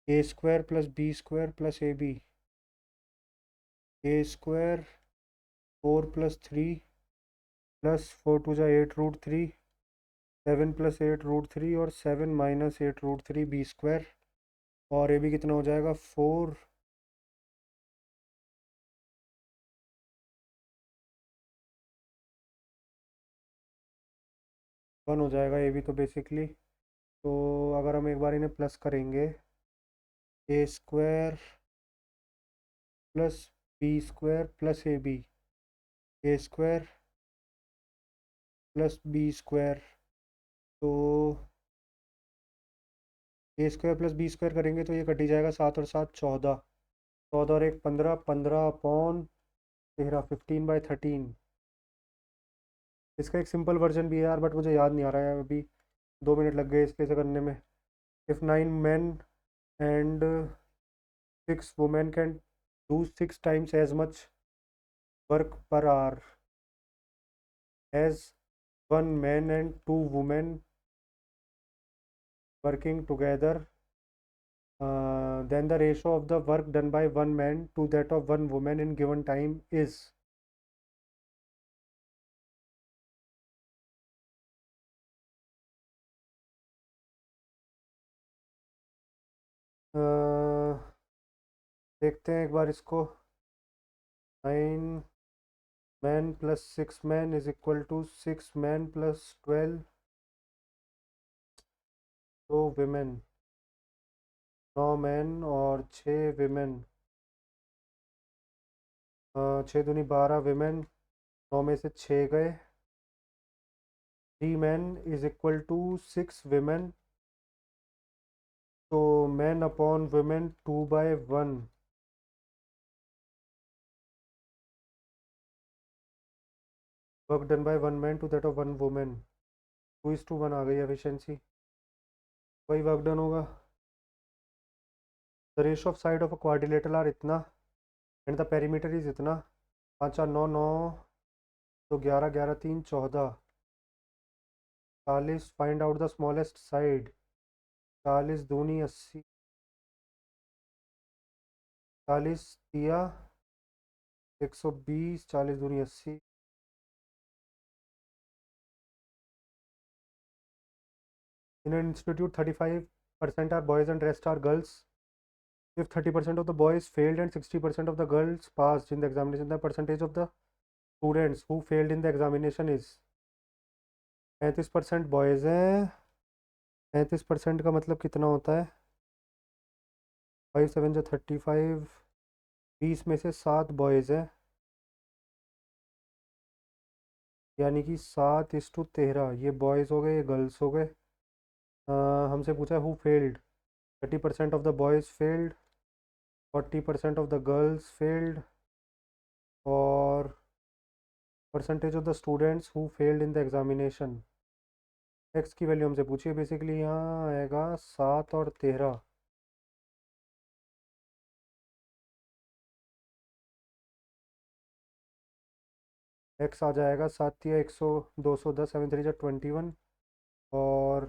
Speaker 1: a² + b² + ab a² 4 + 3 + 4 × 2 = 8 √3 7 + 8 √3 और 7 - 8 √3 b²। और ए बी कितना हो जाएगा 4 1 हो जाएगा ए बी तो बेसिकली। तो अगर हम एक बार इन्हें प्लस करेंगे a² + b² + ab a² + b²। तो a² + b² करेंगे तो ये कट ही जाएगा 7 और 7 14, 14 और 1 15, 15 अपॉन 13 15/13। इसका एक सिंपल वर्जन भी है यार, बट मुझे याद नहीं आ रहा है अभी, 2 मिनट लग गए इसके से करने में। If 9 men and 6 women can do 6 times as much work per hour as 1 man and 2 women working together, then the ratio of the work done by 1 man to that of 1 woman in given time is। देखते हैं एक बार इसको। 9 men + 6 men is equal to 6 men + 12 तो women 9 men और 6 women, 6 दूनी 12 women, 9 में से 6 गए 3 men is equal to 6 women. तो men upon women 2/1. Work done by 1 man to that of 1 woman. 2:1 आ गई एफिशिएंसी, वही वर्क डन होगा. The ratio of side of a quadrilateral are इतना एंड द पेरीमीटर इज इतना. 5 4 9 9 तो 11 11 3 14. 40. Find out the smallest side. 40 दूनी 80. 40 दिया 120. 40 दूनी 80. In an institute 35% are boys and rest are girls. If 30% of the boys failed and 60% of the girls passed in the examination, the percentage of the students who failed in the examination is. 35% boys हैं. 35% का मतलब कितना होता है? 5 7 जो 35. 20 में से 7 boys हैं, यानी कि 7:13. ये बॉयज़ हो गए, ये गर्ल्स हो गए. हमसे पूछा है who failed. 30% of the boys failed, 40% of the girls failed, और percentage of the students who failed in the examination. X की वैल्यू हमसे पूछिए. बेसिकली यहाँ आएगा 7 और 13. एक्स आ जाएगा 7 या 100 210. 7 3 21 और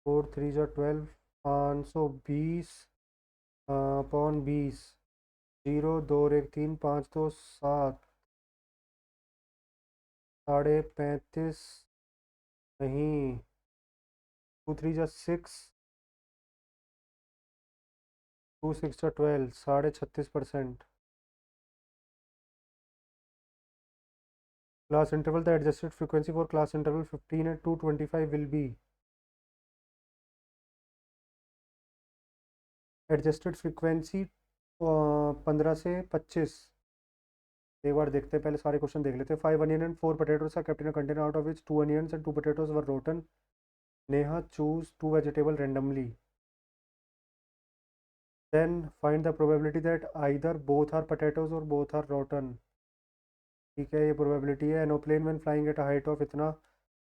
Speaker 1: 4 3 12. 520 अपॉन 20. 0 2 1 3 5 2 7. 35.5 नहीं. 2 3 6. 2 6 12. 36.5%. Class interval, the adjusted frequency for class interval 15 and 225 will be. Adjusted frequency 15 से 25. एक बार देखते हैं, पहले सारे क्वेश्चन देख लेते हैं. 5 onion and 4 potatoes are kept in a container out of which 2 onions and 2 potatoes were rotten. Neha choose 2 vegetable randomly. Then find the probability that either both are potatoes or both are rotten. ठीक है, ये probability है. Aeroplane when flying at a height of इतना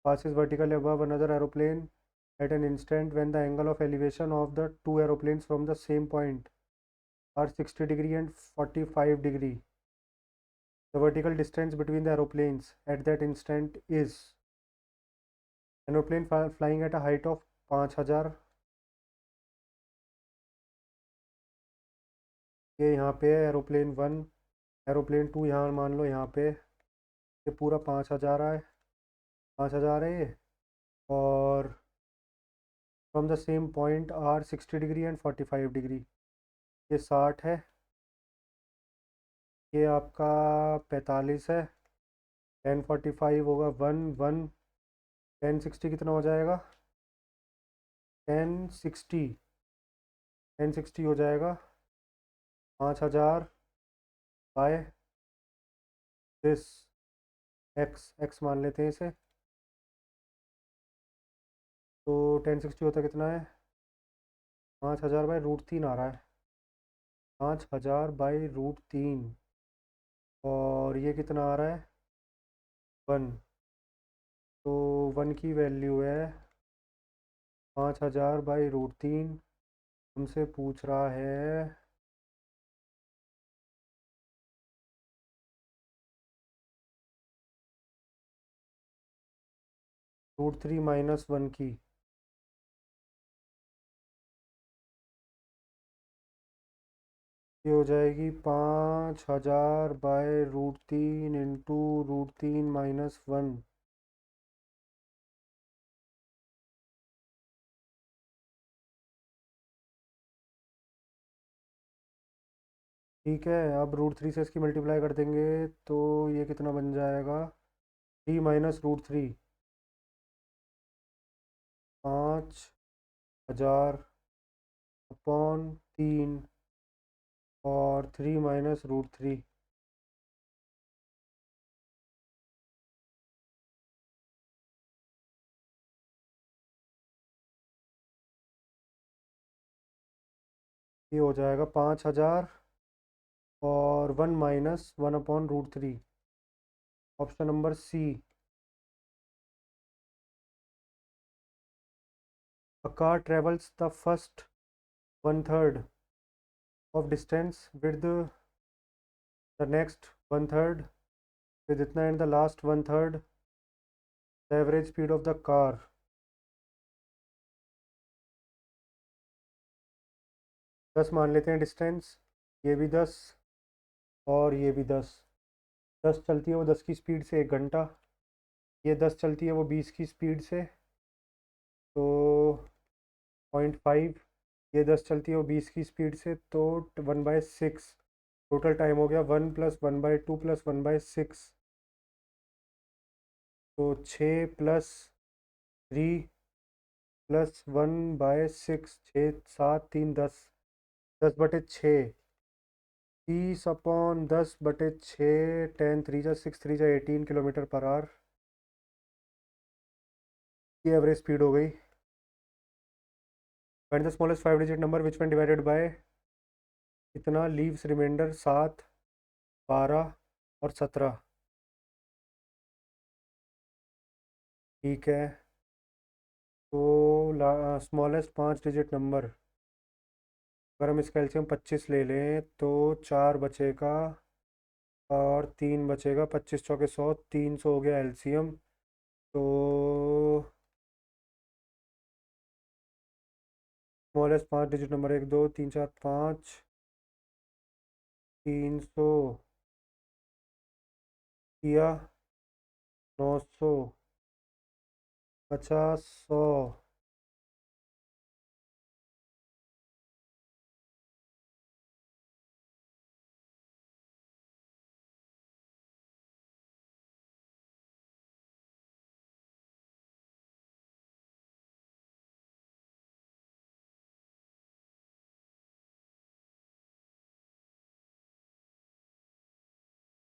Speaker 1: passes vertically above another aeroplane at an instant when the angle of elevation of the two aeroplanes from the same point are 60 degree and 45 degree. The vertical distance between the aeroplanes at that instant is. Aeroplane flying at a height of 5000. ये यहाँ पे है aeroplane 1. Aeroplane 2 यहाँ मान लो यहाँ पे. ये पूरा 5000 है. 5000 है ये. और from the same point are 60 degree and 45 degree. ये 60 है. ये आपका 45 है. 1045 होगा 1 1. 1060 कितना हो जाएगा? 1060. 1060 हो जाएगा 5000 बाय दिस. एक्स एक्स मान लेते हैं इसे. तो 1060 होता कितना है? 5000 बाई √3 आ रहा है. 5000 बाई √3. और ये कितना आ रहा है? 1. तो 1 की वैल्यू है 5000 बाई √3. हमसे पूछ रहा है √3 माइनस 1 की. ये हो जाएगी 5000 बाई √3 इंटू √3 माइनस 1. ठीक है, अब √3 से इसकी मल्टीप्लाई कर देंगे तो ये कितना बन जाएगा? 3 माइनस √3. 5000 अपॉन 3 और 3 माइनस √3. ये हो जाएगा 5000 और 1 - 1/√3। Option number C. A car travels the first 1/3 of distance with the next 1/3 with itna and the last 1/3 the average speed of the car। 10 मान लेते हैं डिस्टेंस, ये भी 10 और ये भी 10। 10 चलती है वो 10 की स्पीड से 1 घंटा, ये 10 चलती है वो 20 की स्पीड से, तो 0.5। ये 10 चलती है वो 20 की स्पीड से, तो 1/6। टोटल टाइम हो गया 1 + 1/2 + 1/6, तो 6 + 3 + 1/6, 6 7 3 10। 10/6, 30/10/6, 10 3 जा 6 3 जा 18 km/h की एवरेज स्पीड हो गई। Find the smallest 5 digit number which one divided by इतना लीव्स रिमाइंडर 7 12 और 17। ठीक है, तो स्मॉलेस्ट 5 डिजिट नंबर, अगर हम इसका एलसीएम 25 ले लें तो 4 बचेगा और 3 बचेगा, 25 चौके 100, 300 हो गया एलसीएम। तो स्मॉलेस्ट 5 डिजिट नंबर 1 2 3 4 5, 300 किया, 900, 50, 100।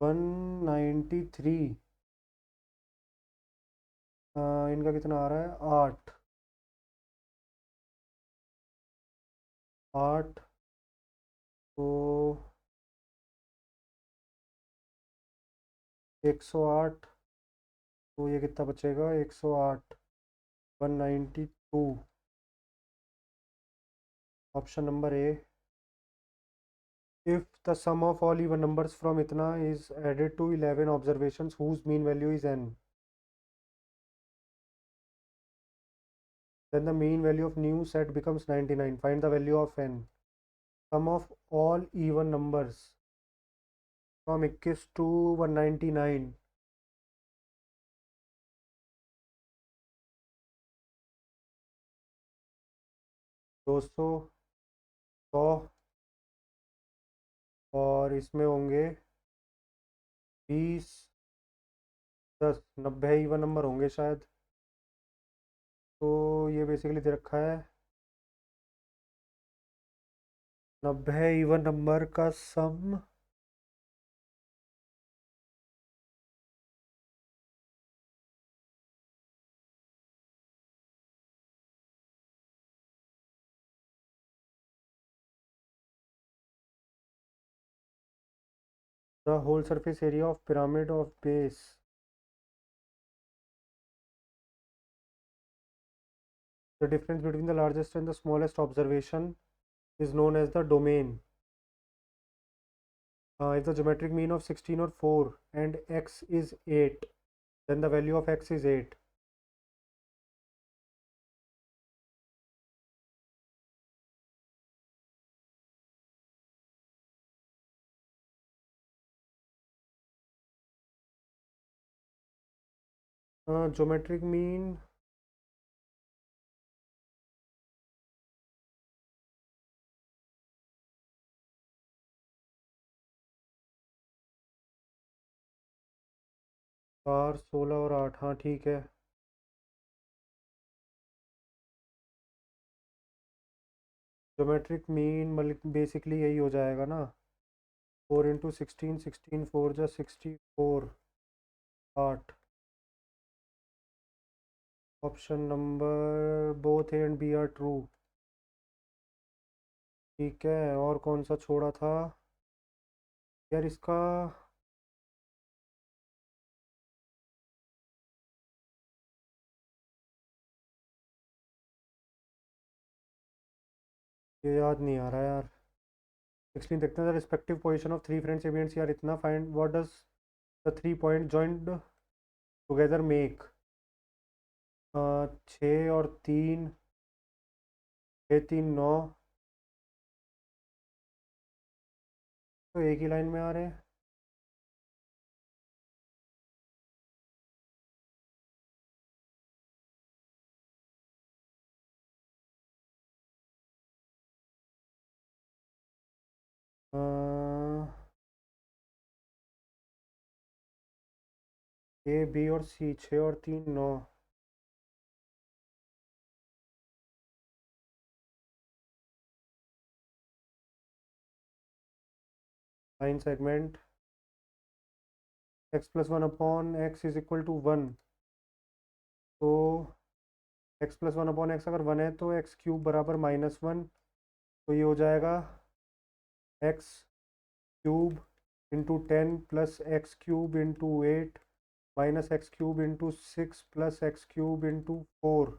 Speaker 1: 193। इनका कितना आ रहा है? 8। 8 तो 108, तो ये कितना बचेगा? 108, 192। Option number A. If the sum of all even numbers from itna is added to 11 observations whose mean value is n, then the mean value of new set becomes 99. Find the value of n. Sum of all even numbers from 21 to 199। 200, 100 और इसमें होंगे 20, 10, 90 even number होंगे शायद। तो ये basically they रखा है 90 even number का सम the whole surface area of pyramid of base। The difference between the largest and the smallest observation is known as the domain। If the geometric mean of 16 or 4 and x is 8, then the value of x is 8। geometric mean बार 16 और 8, हाँ ठीक है। Geometric mean मतलब basically यही हो जाएगा ना, 4 × 16, 16 4 जा 64, 8। Option number both A and B are true. ठीक है, और कौन सा छोड़ा था यार इसका? ये याद नहीं आ रहा यार। एक्सप्लेन देखते हैं the respective position of three friends events यार, इतना find what does the three point joint together make. 6 और 3, 6 3 9, तो एक ही लाइन में आ रहे हैं। ए बी और सी, 6 और 3 9। लाइन सेगमेंट x+1/x=1, तो x+1/x अगर 1 है तो x³ बराबर -1, तो ये हो जाएगा x³ × 10 plus x³ × 8 minus x³ × 6 plus x³ × 4।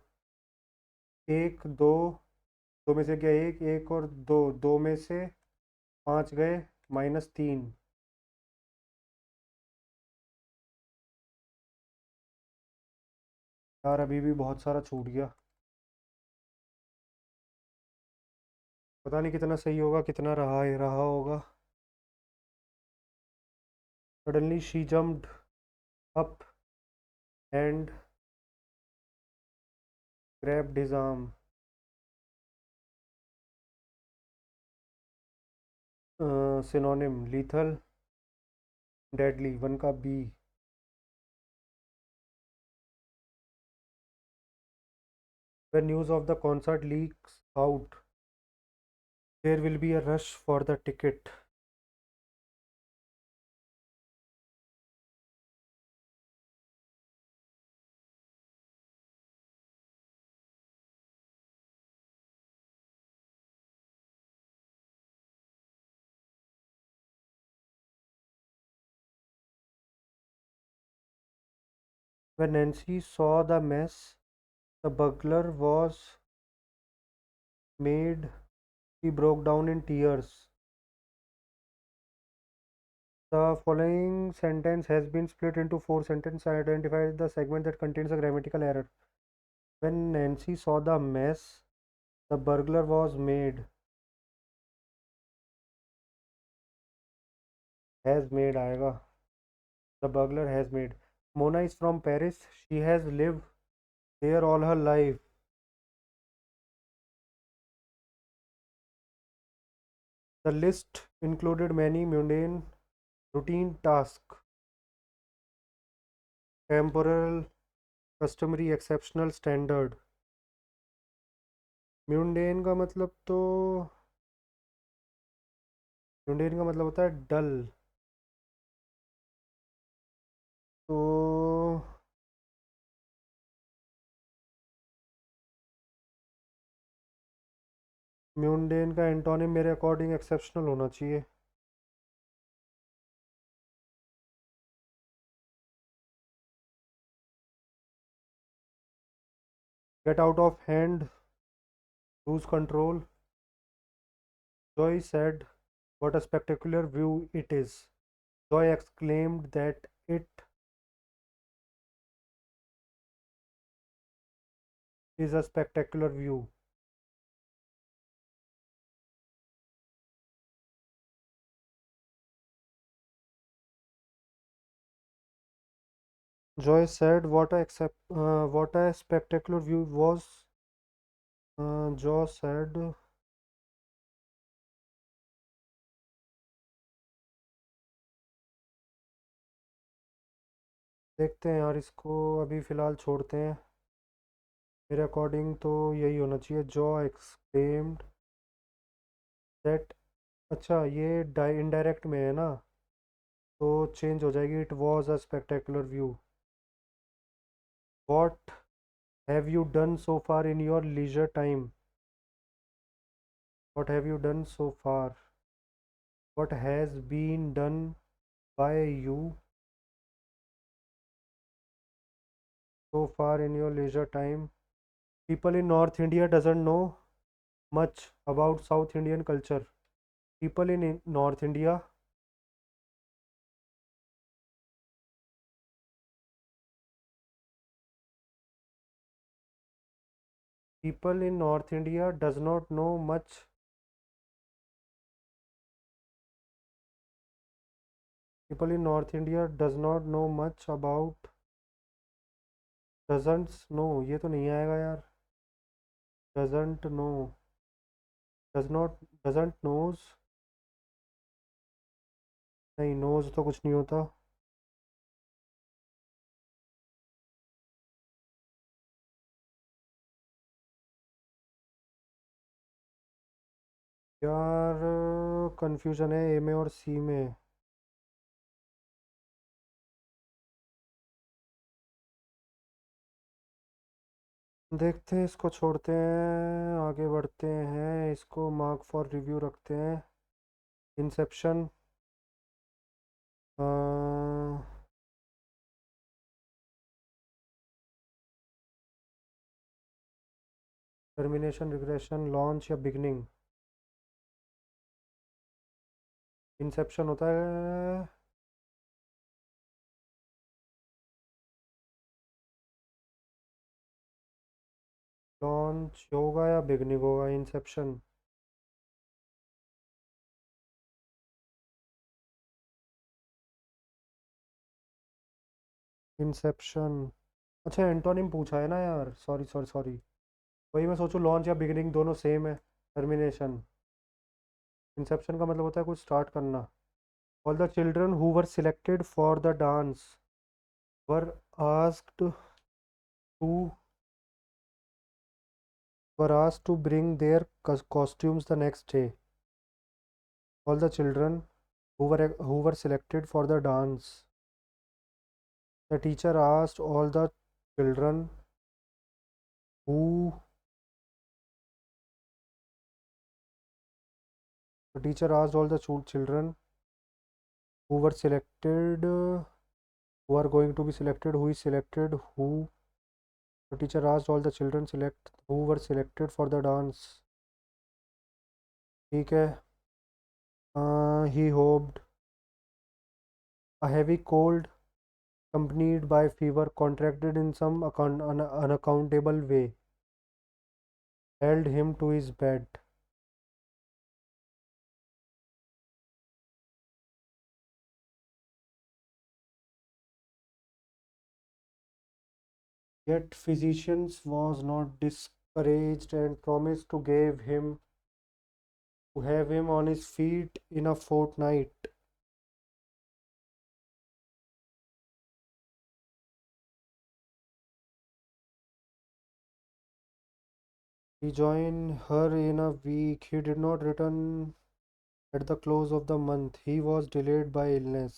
Speaker 1: एक दो, दो में से गया एक, एक और दो, दो में से 5 गए, -3। यार अभी भी बहुत सारा छूट गया, पता नहीं कितना सही होगा, कितना रहा होगा। Suddenly she jumped up and grabbed his arm. Synonym lethal, deadly, 1 का B. When news of the concert leaks out, there will be a rush for the ticket. When Nancy saw the mess the burglar was made, she broke down in tears. The following sentence has been split into 4 sentences. Identify the segment that contains a grammatical error. When Nancy saw the mess, the burglar was made. Has made आएगा. The burglar has made. Mona is from Paris. She has lived there all her life. The list included many mundane, routine tasks. Temporal, customary, exceptional, standard. म्यूंडेन का मतलब तो, म्यूंडेन का मतलब होता है डल, तो म्यूंडेन का एंटोनिम मेरे अकॉर्डिंग एक्सेप्शनल होना चाहिए। Get out of hand, lose control. Joy said what a spectacular view it is. Joy exclaimed that it is a spectacular view. Joy said what a spectacular view was. Joy said देखते हैं यार, इसको अभी फ़िलहाल छोड़ते हैं। मेरे according तो यही होना चाहिए, जॉ एक्सक्लेम्ड दैट। अच्छा ये इनडायरेक्ट में है ना, तो चेंज हो जाएगी, it was a spectacular view. What have you done so far in your leisure time. What have you done so far? What has been done by you so far in your leisure time? People in North India doesn't know much about South Indian culture. People in North India, people in North India does not know much. People in North India does not know much about. Doesn't know. ये तो नहीं आएगा यार. Doesn't know. Does not. Doesn't knows. नहीं knows तो कुछ नहीं होता. यार कंफ्यूजन है ए में और सी में. देखते हैं, इसको छोड़ते हैं, आगे बढ़ते हैं, इसको मार्क फॉर रिव्यू रखते हैं. इंसेप्शन. टर्मिनेशन, रिग्रेशन, लॉन्च या बिगनिंग. इंसेप्शन होता है. लॉन्च होगा या बिगनिंग होगा. इंसेप्शन. इंसेप्शन. अच्छा एंटोनिम पूछा है ना यार. Sorry sorry sorry. वही मैं सोचूं लॉन्च या बिगिनिंग दोनों सेम है. टर्मिनेशन. इंसेप्शन का मतलब होता है कुछ स्टार्ट करना. All the children who were selected for the dance were asked to were asked to bring their costumes the next day. All the children who were selected for the dance. The teacher asked all the children who the teacher asked all the children who were selected, who are going to be selected, who is selected, who. The teacher asked all the children select who were selected for the dance. ठीक है. He hoped a heavy cold accompanied by fever contracted in some unaccountable way held him to his bed. Yet physicians was not discouraged and promised to have him on his feet in a fortnight. He joined her in a week. He did not return at the close of the month. He was delayed by illness.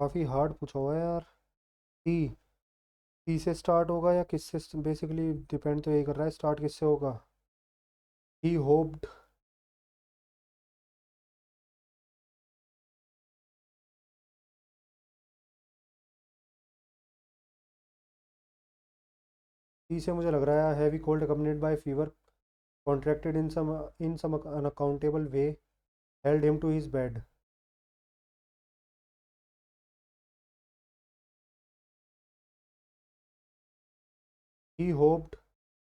Speaker 1: काफ़ी hard पूछा हुआ है यार. ही. ही से start होगा या किससे. Basically depend तो यही कर रहा है स्टार्ट किससे होगा. ही होप्ड. ही से मुझे लग रहा है heavy cold accompanied by fever contracted in some unaccountable way held him to his bed. He hoped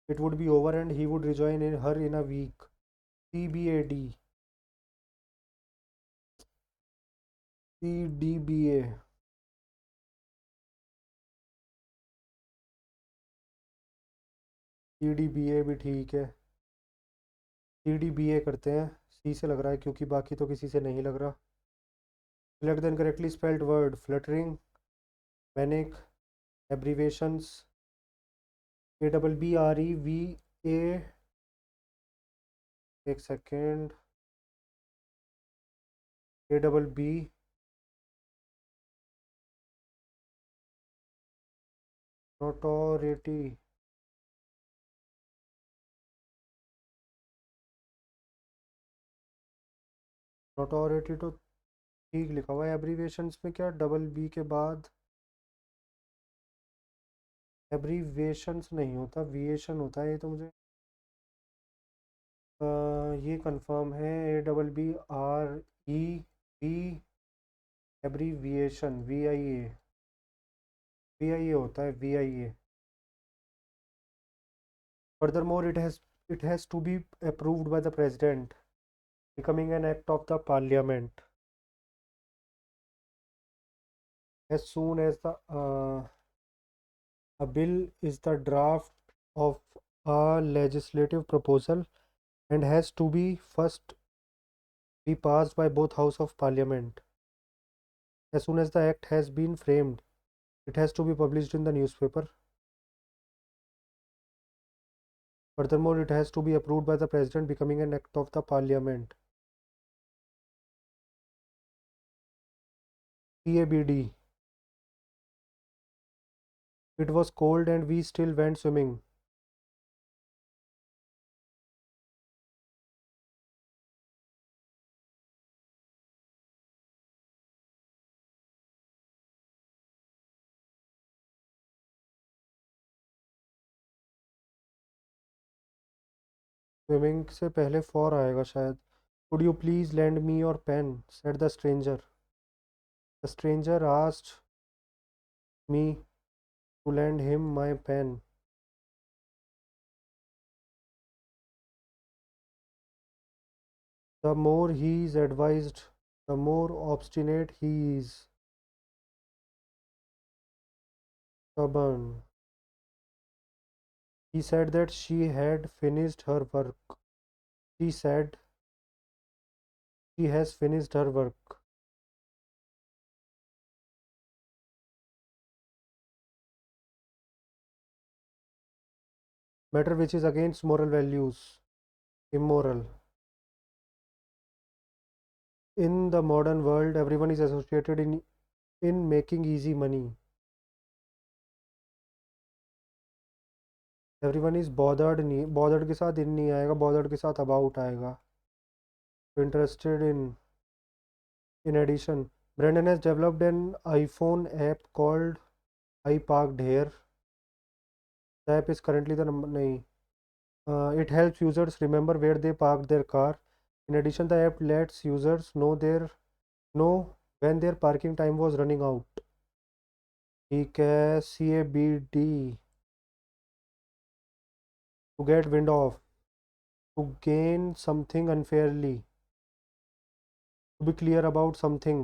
Speaker 1: it would be over and he would rejoin her in a week. CBAD. CDBA. CDBA भी ठीक है. CDBA करते हैं. सी से लग रहा है क्योंकि बाकी तो किसी से नहीं लग रहा. Select the incorrectly spelled word. Fluttering, manic, abbreviations. ABBREVA. एक सेकेंड. ABB नोटोरिटी, नोटोरिटी तो ठीक लिखा हुआ है। एब्रीविएशंस में क्या डबल बी के बाद एब्रीविएशंस नहीं होता, विएशन होता है। ये तो मुझे ये कंफर्म है। ABBREV एब्रीविएशन VIA होता है, VIA। Furthermore, it has to be approved by the president, becoming an act of the parliament. As soon as a bill is the draft of a legislative proposal and has to be first be passed by both house of parliament. As soon as the act has been framed, it has to be published in the newspaper. Furthermore, it has to be approved by the president, becoming an act of the parliament. CABD. It was cold and we still went swimming. Swimming से पहले for आएगा शायद। Could you please lend me your pen? Said the stranger. The stranger asked me to lend him my pen. The more he is advised, the more obstinate he is. Stubborn. He said that she had finished her work. She said she has finished her work. Matter which is against moral values. Immoral. In the modern world, everyone is associated in making easy money. Everyone is bothered, नहीं bothered के साथ in नहीं आएगा, bothered के साथ about आएगा. Interested in addition, Brandon has developed an iPhone app called I Parked Here. The app is currently the number नहीं. It helps users remember where they parked their car. In addition, the app lets users know when their parking time was running out. ठीक है. CABD. To get wind of. To gain something unfairly. To be clear about something.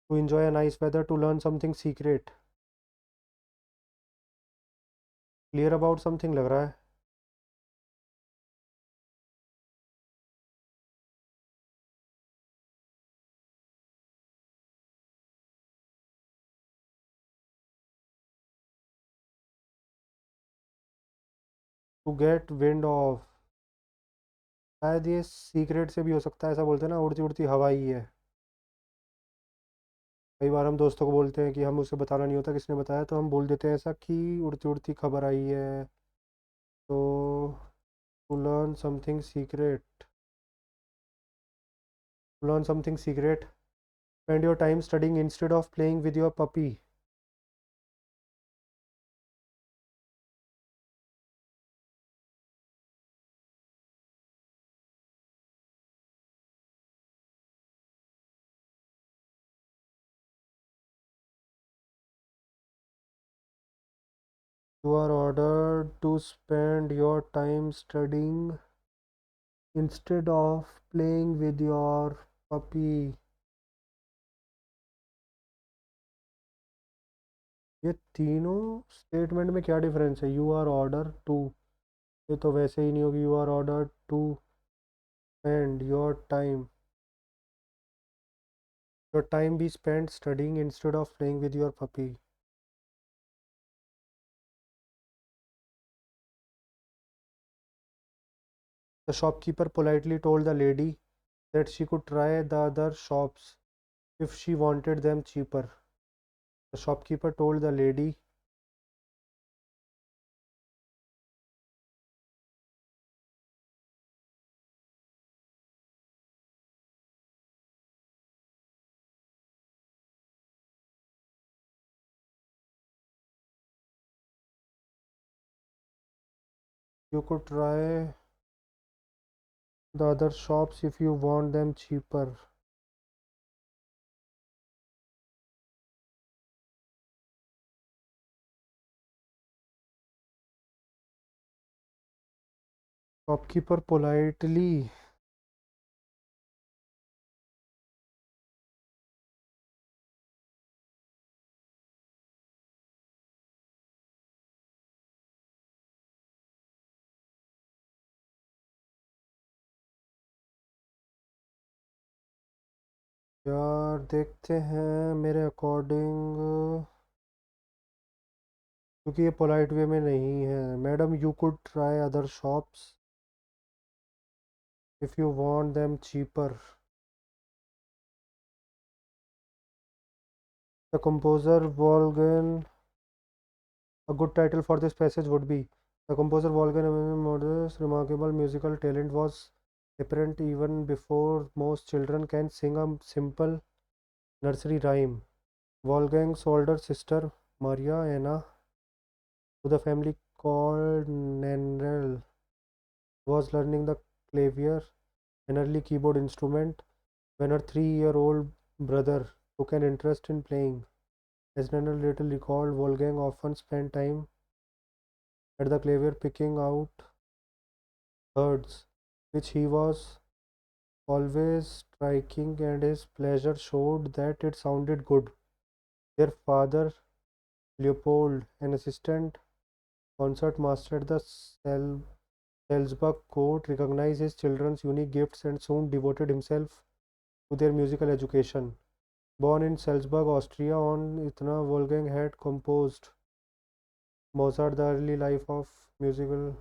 Speaker 1: To enjoy a nice weather. To learn something secret. Clear about something लग रहा है. To get wind of. शायद ये secret से भी हो सकता है. ऐसा बोलते हैं ना, उड़ती उड़ती हवा ही है. कई बार हम दोस्तों को बोलते हैं कि हम उसे बताना नहीं होता किसने बताया, तो हम बोल देते हैं ऐसा कि उड़ती उड़ती खबर आई है. तो to learn something secret. To learn something secret. Spend your time studying instead of playing with your puppy. You are ordered to spend your time studying instead of playing with your puppy. ये तीनों statement में क्या difference है? You are order to, ये तो वैसे ही नहीं होगी. You are order to spend your time be spend studying instead of playing with your puppy. The shopkeeper politely told the lady that she could try the other shops if she wanted them cheaper. The shopkeeper told the lady, you could try the other shops if you want them cheaper. Shopkeeper politely यार देखते हैं मेरे according, क्योंकि ये polite way में नहीं है। Madam you could try other shops if you want them cheaper. The composer वॉल्गन, a good title for this passage would be, the composer Wolfgang Amadeus' remarkable musical talent was apparent even before most children can sing a simple nursery rhyme. Wolfgang's older sister, Maria Anna, who the family called Nennel, was learning the clavier, an early keyboard instrument, when her 3-year-old brother took an interest in playing. As Nennel later recalled, Wolfgang often spent time at the clavier picking out chords, which he was always striking, and his pleasure showed that it sounded good. Their father, Leopold, an assistant concertmaster at the Salzburg court, recognized his children's unique gifts and soon devoted himself to their musical education. Born in Salzburg, Austria, on Itna, Wolfgang had composed Mozart, the early life of musical.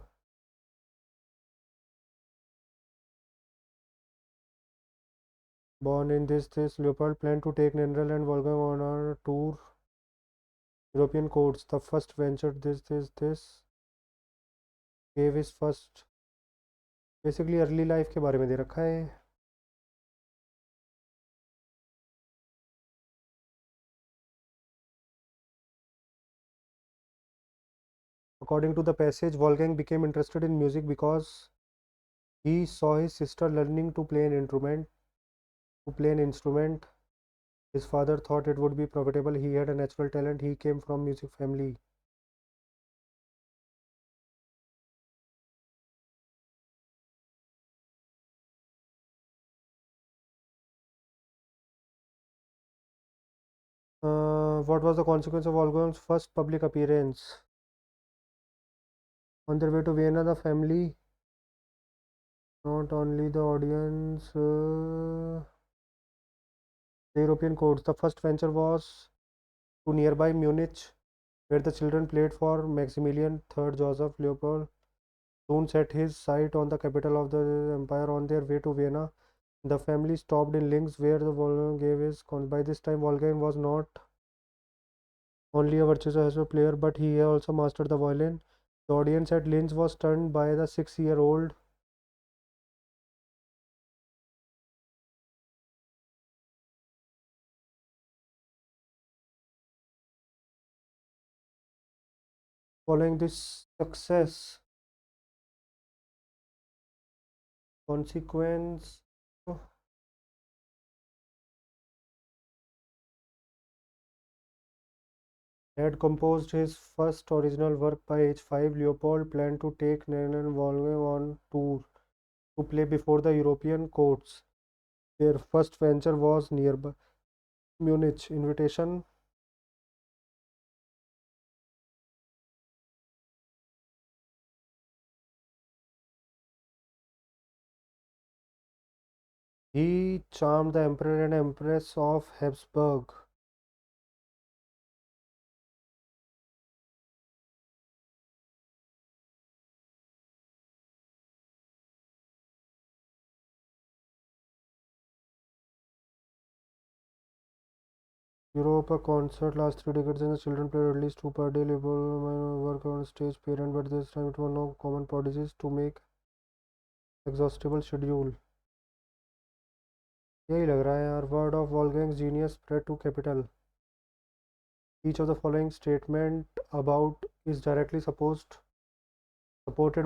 Speaker 1: Born in this Leopold planned to take Nendel and Wolfgang on a tour European courts. The first venture this gave his first, basically early life के बारे में दे रखा है। According to the passage, Wolfgang became interested in music because he saw his sister learning to play an instrument. His father thought it would be profitable. He had a natural talent. He came from music family. What was the consequence of Wolfgang's first public appearance? On their way to Vienna, the family, not only the audience, the European courts. The first venture was to nearby Munich, where the children played for Maximilian III Joseph Leopold. Soon set his sight on the capital of the empire. On their way to Vienna, the family stopped in Linz, where the Wolfgang gave his con. By this time, Wolfgang was not only a virtuoso player, but he also mastered the violin. The audience at Linz was stunned by the 6-year-old. Following this success, consequence had composed his first original work by age 5. Leopold planned to take Nana and Wolfgang on tour to play before the European courts. Their first venture was nearby Munich. Invitation. He charmed the Emperor and Empress of Habsburg. Europe, a concert lasts 3 decades and the children play at least two per day. Leopold work on stage parent, but this time it was no common prodigies to make exhaustible schedule. यही लग रहा है यार. Word of Wolfgang's genius spread to capital. Each of the following statement about is directly supported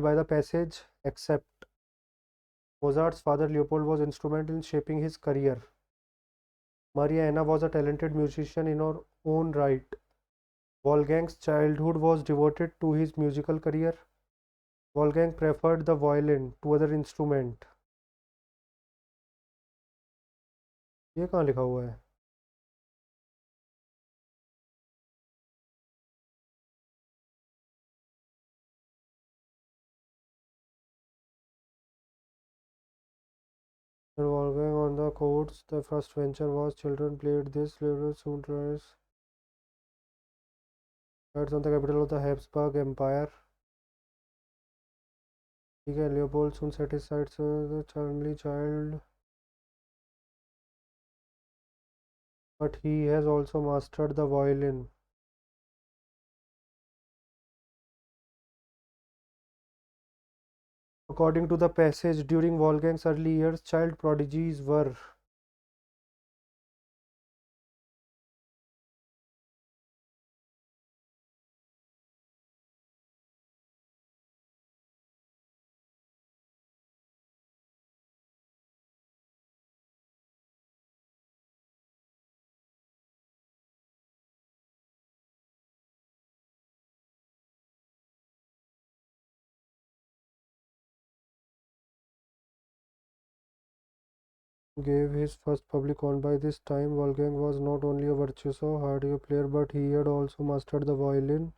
Speaker 1: by the passage except. Mozart's father Leopold was instrumental in shaping his career. Maria Anna was a talented musician in her own right. Wolfgang's childhood was devoted to his musical career. Wolfgang preferred the violin to other instrument. ये कहाँ लिखा हुआ है? When Wolfgang on the courts, the first venture was children played this later soon rise. That's on the capital of the Habsburg Empire. ठीक है, Leopold soon satisfied the only child, but he has also mastered the violin. According to the passage, during Wolfgang's early years, child prodigies were gave his first public concert. By this time, Wolfgang was not only a virtuoso hardware player, but he had also mastered the violin.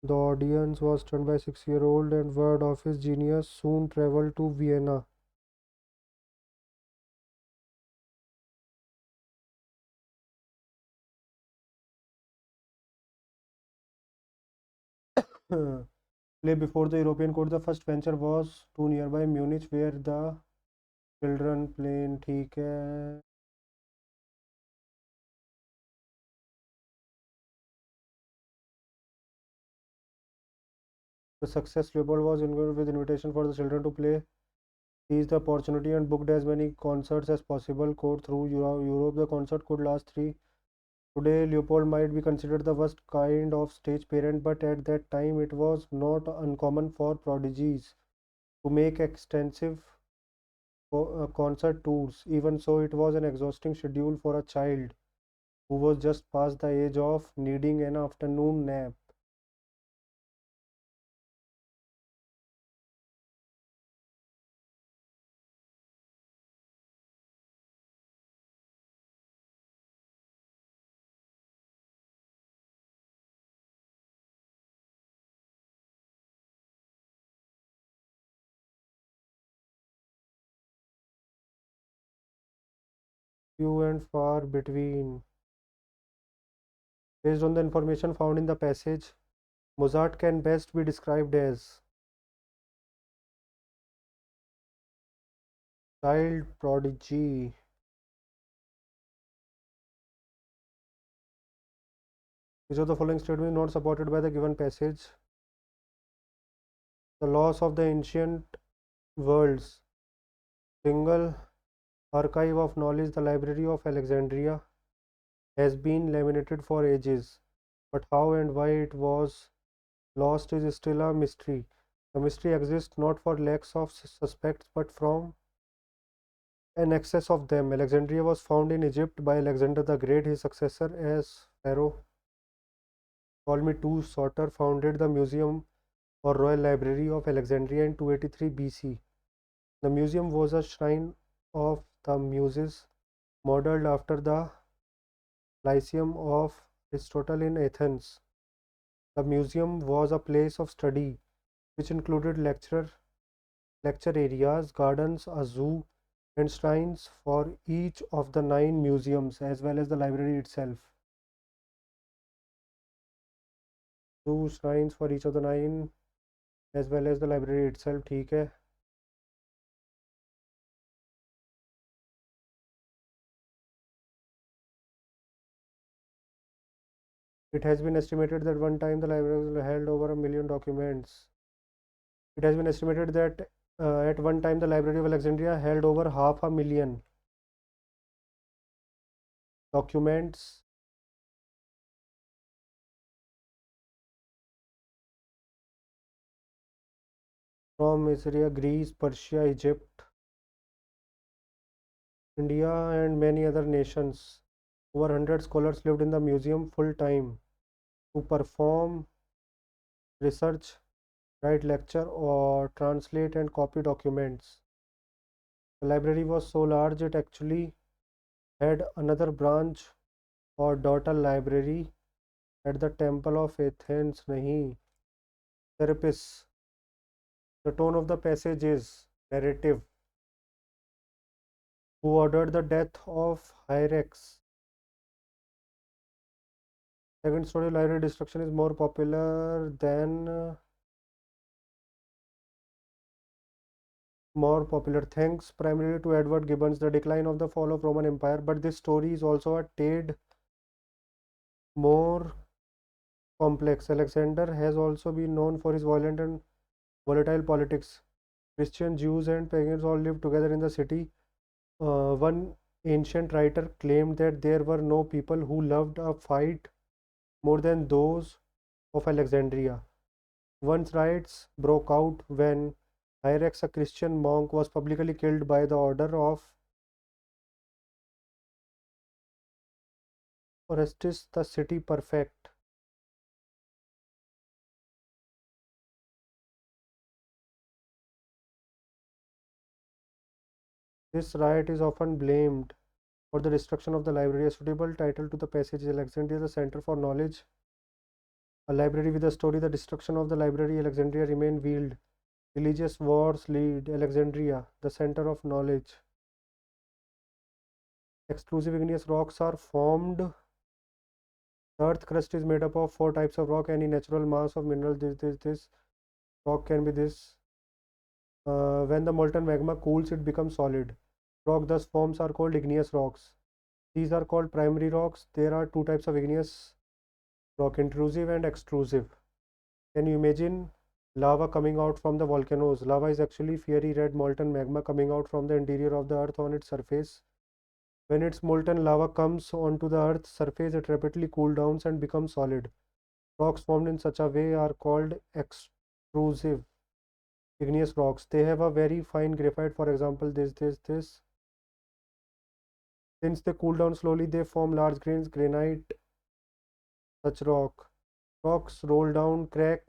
Speaker 1: The audience was stunned by 6-year-old, and word of his genius soon traveled to Vienna. Play before the European court. The first venture was to nearby Munich, where the children played. ठीक है. The success Leopold was involved with invitation for the children to play. Seized the opportunity and booked as many concerts as possible. Court through Europe. The concert could last 3. Today, Leopold might be considered the worst kind of stage parent, but at that time it was not uncommon for prodigies to make extensive concert tours. Even so, it was an exhausting schedule for a child who was just past the age of needing an afternoon nap. Few and far between. Based on the information found in the passage, Mozart can best be described as child prodigy. Which of the following statement is not supported by the given passage? The loss of the ancient worlds. Single archive of knowledge, the Library of Alexandria, has been laminated for ages, but how and why it was lost is still a mystery. The mystery exists not for lacks of suspects, but from an excess of them. Alexandria was found in Egypt by Alexander the Great. His successor as Pharaoh Ptolemy II Soter founded the Museum or Royal Library of Alexandria in 283 BC. The museum was a shrine of the Muses, modeled after the Lyceum of Aristotle in Athens. The museum was a place of study which included lecture areas, gardens, a zoo, and shrines for each of the 9 museums as well as the library itself. 2 shrines for each of the 9 as well as the library itself. ठीक है. It has been estimated that one time the library held over 1 million documents. It has been estimated that at one time the Library of Alexandria held over 500,000 documents. From Assyria, Greece, Persia, Egypt, India, and many other nations. Over 100 scholars lived in the museum full time to perform research, write lecture, or translate and copy documents. The library was so large it actually had another branch or daughter library at the Temple of Athens. Nahi. Serapis. The tone of the passage is narrative. Who ordered the death of Hyrax? Second story library destruction is more popular than more popular thanks primarily to Edward Gibbon's The Decline of the Fall of Roman Empire, but this story is also a tad more complex. Alexander has also been known for his violent and volatile politics. Christian, Jews, and pagans all lived together in the city. One ancient writer claimed that there were no people who loved a fight more than those of Alexandria. Once riots broke out when Hyrax, a Christian monk, was publicly killed by the order of Orestes the city prefect. This riot is often blamed for the destruction of the library. A suitable title to the passage is Alexandria, the Center for Knowledge. A library with a story, the destruction of the library, Alexandria remain veiled. Religious wars lead Alexandria, the center of knowledge. Exclusive igneous rocks are formed. The earth crust is made up of four types of rock. Any natural mass of mineral, this rock can be this. When the molten magma cools, it becomes solid. Rock thus forms are called igneous rocks. These are called primary rocks. There are two types of igneous rock, intrusive and extrusive. Can you imagine lava coming out from the volcanoes? Lava is actually fiery red molten magma coming out from the interior of the earth on its surface. When its molten lava comes onto the earth's surface, it rapidly cools down and becomes solid. Rocks formed in such a way are called extrusive igneous rocks. They have a very fine graphite, for example, this. Since they cool down slowly, they form large grains, granite, such rocks roll down, crack,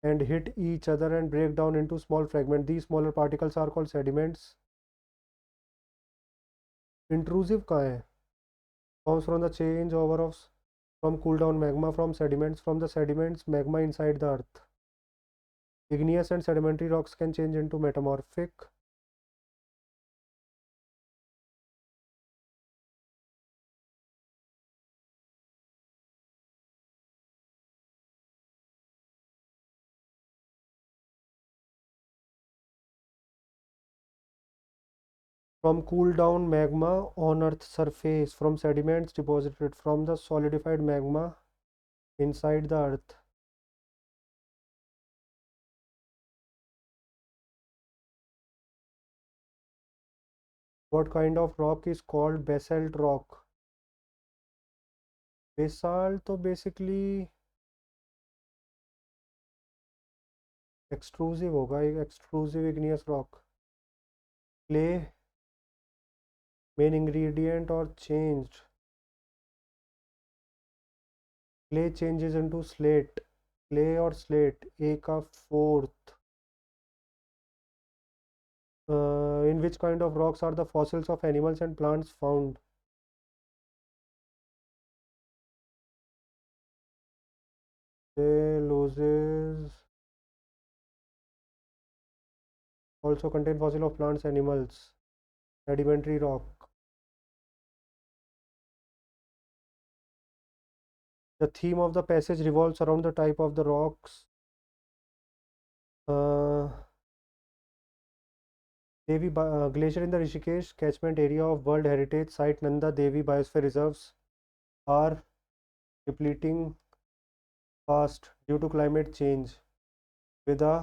Speaker 1: and hit each other and break down into small fragments. These smaller particles are called sediments. Intrusive कहाँ है? Forms from the change over of from cool down magma from the sediments magma inside the earth. Igneous and sedimentary rocks can change into metamorphic. From cool down magma on earth's surface, from sediments deposited from the solidified magma inside the earth. What kind of rock is called basalt rock? Basalt तो basically extrusive होगा, extrusive igneous rock. Clay main ingredient or changed. Clay changes into slate. Clay or slate, A का fourth. In which kind of rocks are the fossils of animals and plants found? They loses also contain fossil of plants, animals. Sedimentary rock. The theme of the passage revolves around the type of the rocks. Uh, Devi Glacier in the Rishikesh catchment area of World Heritage Site Nanda Devi Biosphere Reserves are depleting fast due to climate change with a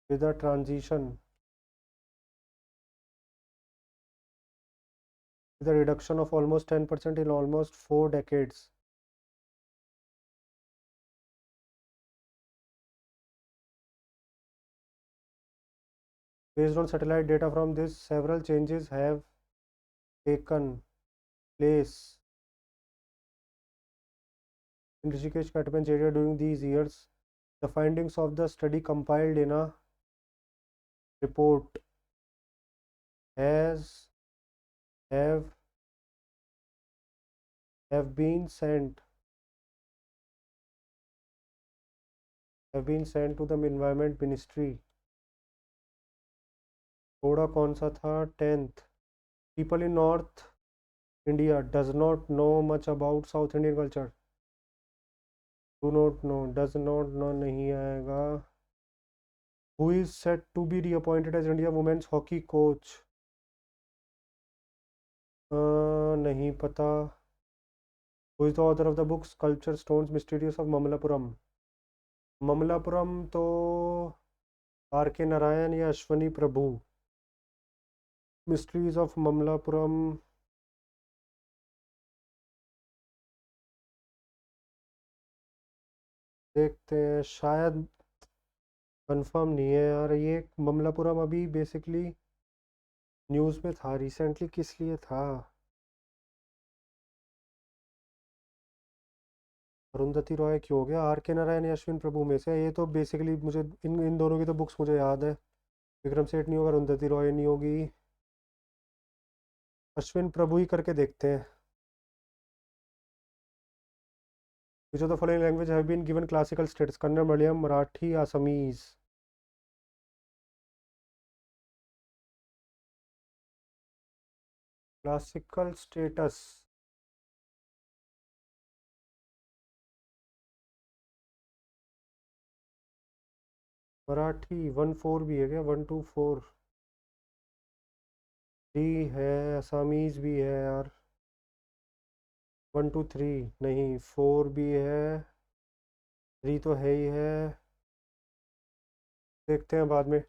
Speaker 1: with a transition with a reduction of almost 10% in almost 4 decades. Based on satellite data from this, several changes have taken place in Rishikesh Catchment area during these years. The findings of the study compiled in a report has have have been sent to the Environment Ministry. थोड़ा कौन सा था 10th. People in North India does not know much about South Indian culture. Do not know, does not know नहीं आएगा. Who is set to be reappointed as India women's hockey coach? नहीं पता. Who is the author of the book Sculpture Stones Mysterious of Mamallapuram? Mamallapuram तो are के नारायण या अश्वनी प्रभु. Mysteries of Mamallapuram देखते हैं, शायद कंफर्म नहीं है यार. ये ममलापुरम अभी बेसिकली न्यूज़ में था रिसेंटली. किस लिए था? अरुंधति रॉय क्यों हो गया? आर के नारायण या अश्विन प्रभु में से. ये तो बेसिकली मुझे इन दोनों की तो बुक्स मुझे याद है. विक्रम सेठ नहीं होगा, अरुंधति रॉय नहीं होगी, अश्विन प्रभु ही करके देखते हैं. Which of the following language have been given classical status? Kannada, Malayalam, Marathi, Assamese. Classical status. Marathi 1-4 भी है क्या? 1-2-4 3 है. असामीज भी है यार. 1-2-3 नहीं, 4 भी है, 3 तो है ही है. देखते हैं बाद में.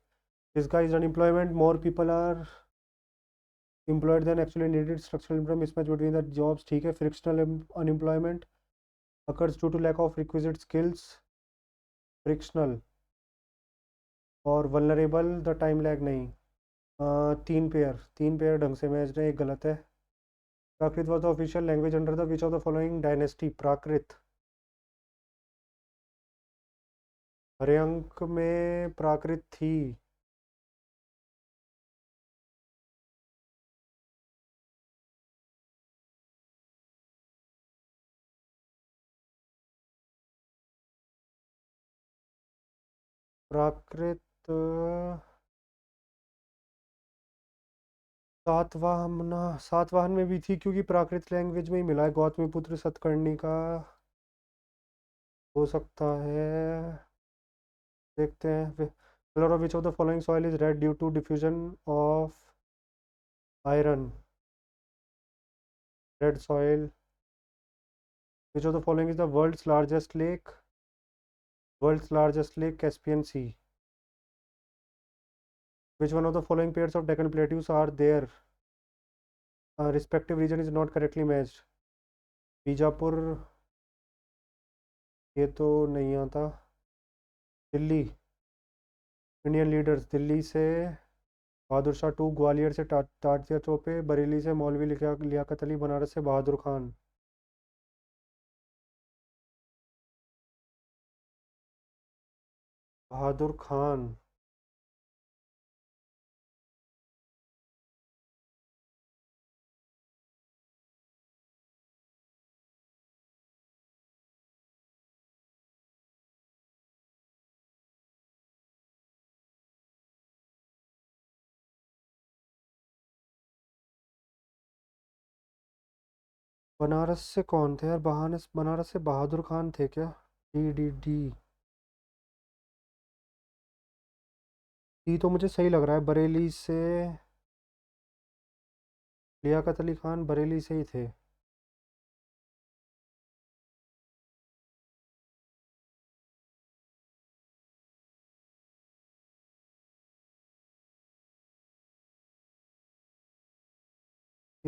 Speaker 1: इसका is unemployment, more people are employed than actually needed, structural employment, mismatch between the jobs. ठीक है. Frictional unemployment occurs due to lack of requisite skills. Frictional. और वल्नरेबल द टाइम लैग नहीं. 3 पेयर ढंग से मैच रहे, एक गलत है. Prakrit was the official language under the which of the following dynasty? Prakrit. हरे अंक में प्राकृत थी. प्राकृत सातवाहन में भी थी, क्योंकि प्राकृत लैंग्वेज में ही मिला है. गौतमीपुत्र सतकर्णी का हो सकता है. देखते हैं. Colour of which of the following soil is red due to diffusion of iron? Red soil. Which of the following is the world's largest lake? Caspian Sea. Which one of the following pairs of Deccan plateaus are there? Respective region is not correctly matched. Bijapur, ये तो नहीं आता. Delhi. Indian leaders. Delhi से बहादुर शाह 2, ग्वालियर से तात्या तोपे, बरेली से मौलवी लियाकत अली, बनारस से बहादुर खान. बहादुर खान. बनारस से कौन थे यार? बनारस से बहादुर खान थे क्या? डी डी डी डी तो मुझे सही लग रहा है. बरेली से लियाकत अली खान बरेली से ही थे.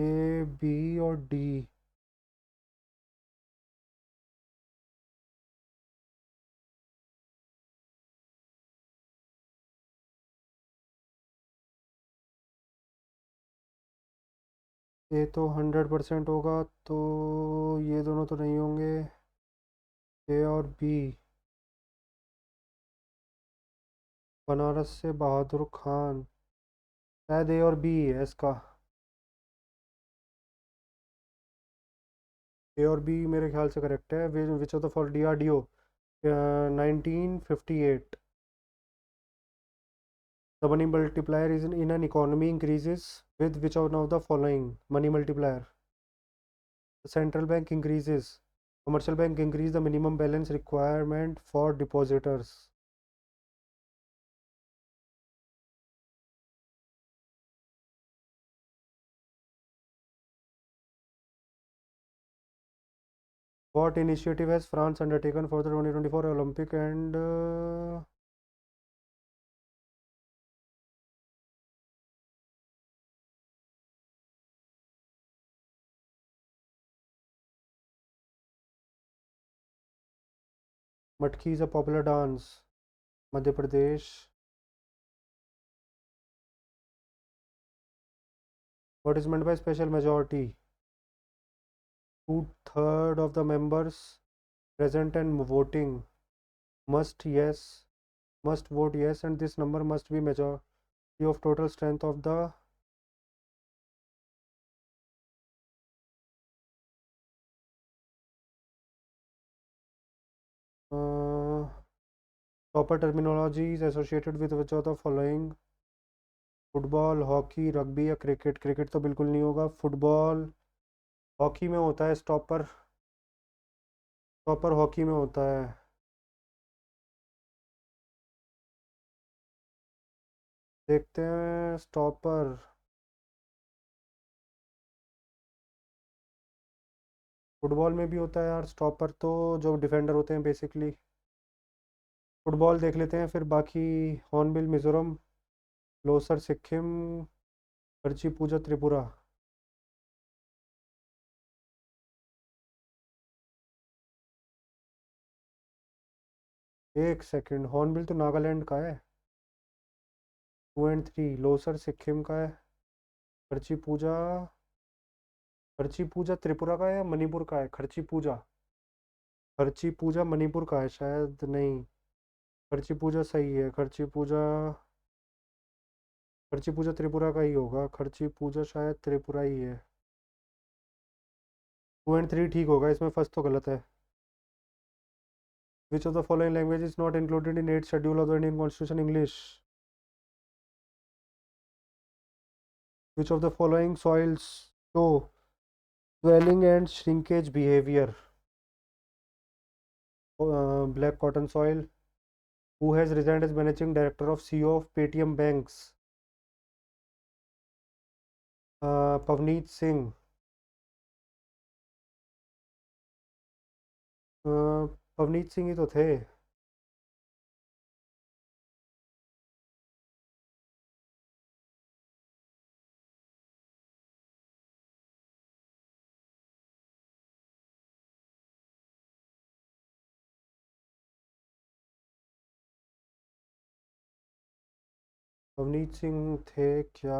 Speaker 1: ए, बी और डी। ए तो 100% होगा, तो ये दोनों तो नहीं होंगे। ए और बी। बनारस से बहादुर खान। शायद ए और बी है इसका। ए और बी मेरे ख्याल से करेक्ट है। विच of the for DRDO 1958। The money multiplier is in an economy increases with which one of the following money multiplier? The central bank increases. Commercial bank increase the minimum balance requirement for depositors. What initiative has France undertaken for the 2024 Olympic and Matki is a popular dance? Madhya Pradesh. What is meant by special majority? 2/3 of the members present and voting must yes must vote yes, and this number must be majority of total strength of the proper terminology is associated with which of the following? Football, hockey, rugby या cricket? Cricket तो बिल्कुल नहीं होगा। Football, hockey में होता है stopper. Stopper hockey में होता है। देखते हैं स्टॉपर। फुटबॉल में भी होता है यार स्टॉपर, तो जो डिफेंडर होते हैं बेसिकली। फुटबॉल देख लेते हैं फिर बाकी। हॉर्नबिल मिजोरम, लोसर सिक्किम, पर्ची पूजा त्रिपुरा। एक सेकंड, हॉर्नबिल तो नागालैंड का है। 2 और 3 लोसर सिक्किम का है। पर्ची पूजा। खर्ची पूजा त्रिपुरा का है या मणिपुर का है? खर्ची पूजा। खर्ची पूजा मणिपुर का है शायद, नहीं। खर्ची पूजा सही है। खर्ची पूजा त्रिपुरा का ही होगा। खर्ची पूजा शायद त्रिपुरा ही है। 2 और 3 ठीक होगा, इसमें फर्स्ट तो गलत है। विच of the following language is not included in 8th schedule of the Indian constitution? English. Which of the following soils show swelling and shrinkage behavior? Black cotton soil. Who has resigned as managing director of CEO of Paytm Banks? Pavneet Singh। Pavneet Singh ही तो थे। पवनीत सिंह थे क्या?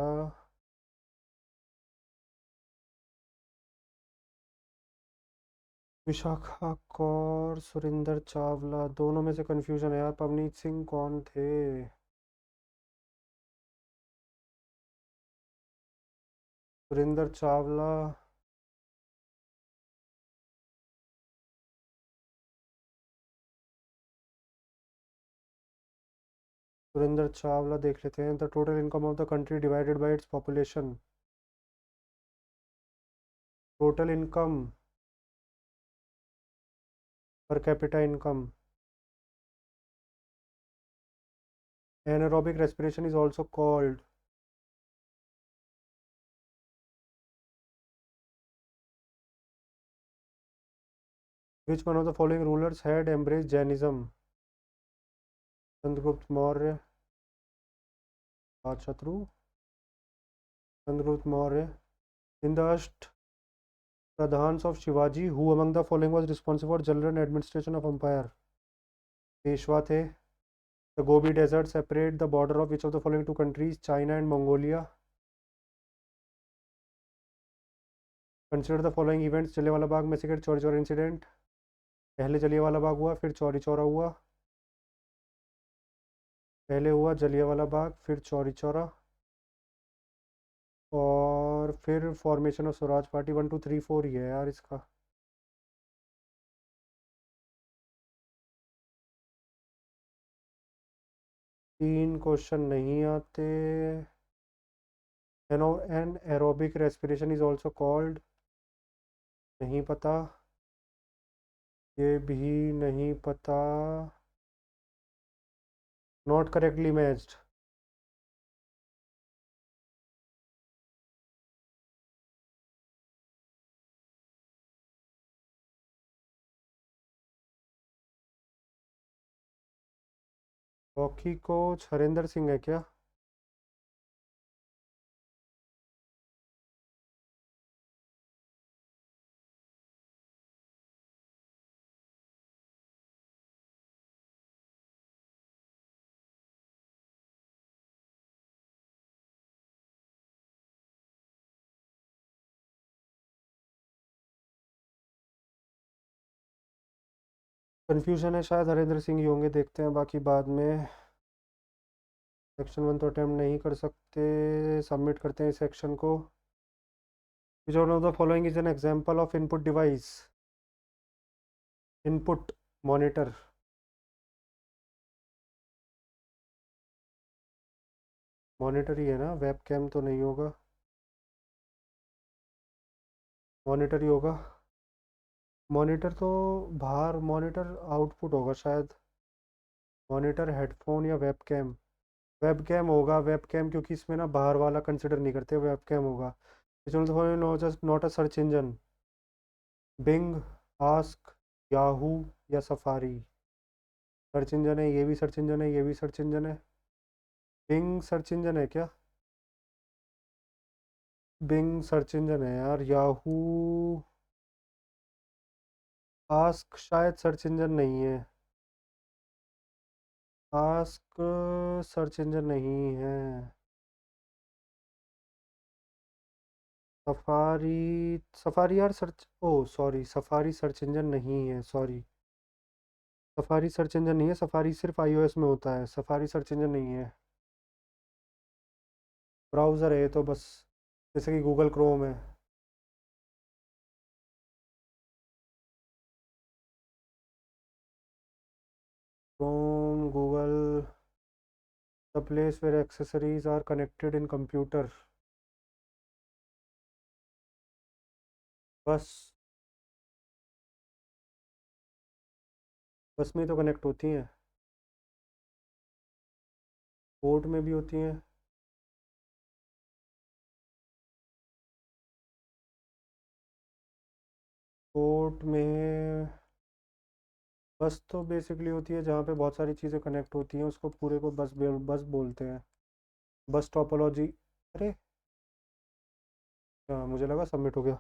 Speaker 1: विशाखा कौर, सुरिंदर चावला, दोनों में से confusion है यार। पवनीत सिंह कौन थे? सुरिंदर चावला। सुरिंदर चावला देख लेते हैं। The total income of the country divided by its population. Total income, per capita income. Anaerobic respiration is also called. Which one of the following rulers had embrace Jainism? Chandragupta Maurya, Ajatashatru, Chandragupta Maurya. In the Ashta Pradhans of Shivaji who among the following was responsible for general administration of empire? Peshwa थे। The Gobi desert separate the border of which of the following two countries, China and Mongolia? Consider the following events, Jallianwala Bagh massacre, Chauri Chaura incident. पहले जलियांवाला बाग हुआ, फिर चौरी चौरा हुआ। पहले हुआ जलियांवाला बाग, फिर चौरी चौरा, और फिर फॉर्मेशन ऑफ स्वराज पार्टी। 1 2 3 4 ही है यार इसका। तीन क्वेश्चन नहीं आते। An aerobic respiration is also called, नहीं पता। ये भी नहीं पता। Not correctly matched. Hockey coach Harinder Singh है क्या? कंफ्यूजन है, शायद हरिंदर सिंह ही होंगे, देखते हैं बाकी बाद में। सेक्शन 1 तो अटैम्प्ट नहीं कर सकते, सबमिट करते हैं इस सेक्शन को। Which one of the following is an example of input device? Input monitor. Monitor ही है ना, वेब कैम तो नहीं होगा। मॉनिटर ही होगा। मॉनिटर तो बाहर, मॉनिटर आउटपुट होगा शायद। मॉनिटर हेडफोन या वेब कैम? वेब कैम होगा, वेब कैम, क्योंकि इसमें ना बाहर वाला कंसिडर नहीं करते, वेब कैम होगा। Not a search engine? Bing, Ask, Yahoo या सफारी? सर्च इंजन है, ये भी सर्च इंजन है, ये भी सर्च इंजन है। बिंग सर्च इंजन है क्या? बिंग सर्च इंजन है यार। याहू, आस्क शायद सर्च इंजन नहीं है। आस्क सर्च इंजन नहीं है। सफारी, सफारी यार सर्च, ओ सॉरी, सफारी सर्च इंजन नहीं है, सॉरी। सफारी सर्च इंजन नहीं है, सफारी सिर्फ आईओएस में होता है, सफारी सर्च इंजन नहीं है। ब्राउज़र है ये तो बस, जैसे कि गूगल क्रोम है। Chrome, Google, the place where accessories are connected in computer. Bus, bus में ही तो कनेक्ट होती हैं। पोर्ट में भी होती हैं। पोर्ट में बस तो बेसिकली होती है जहाँ पे बहुत सारी चीज़ें कनेक्ट होती हैं, उसको पूरे को बस बस बोलते हैं। बस टोपोलॉजी। अरे, हाँ मुझे लगा सबमिट हो गया।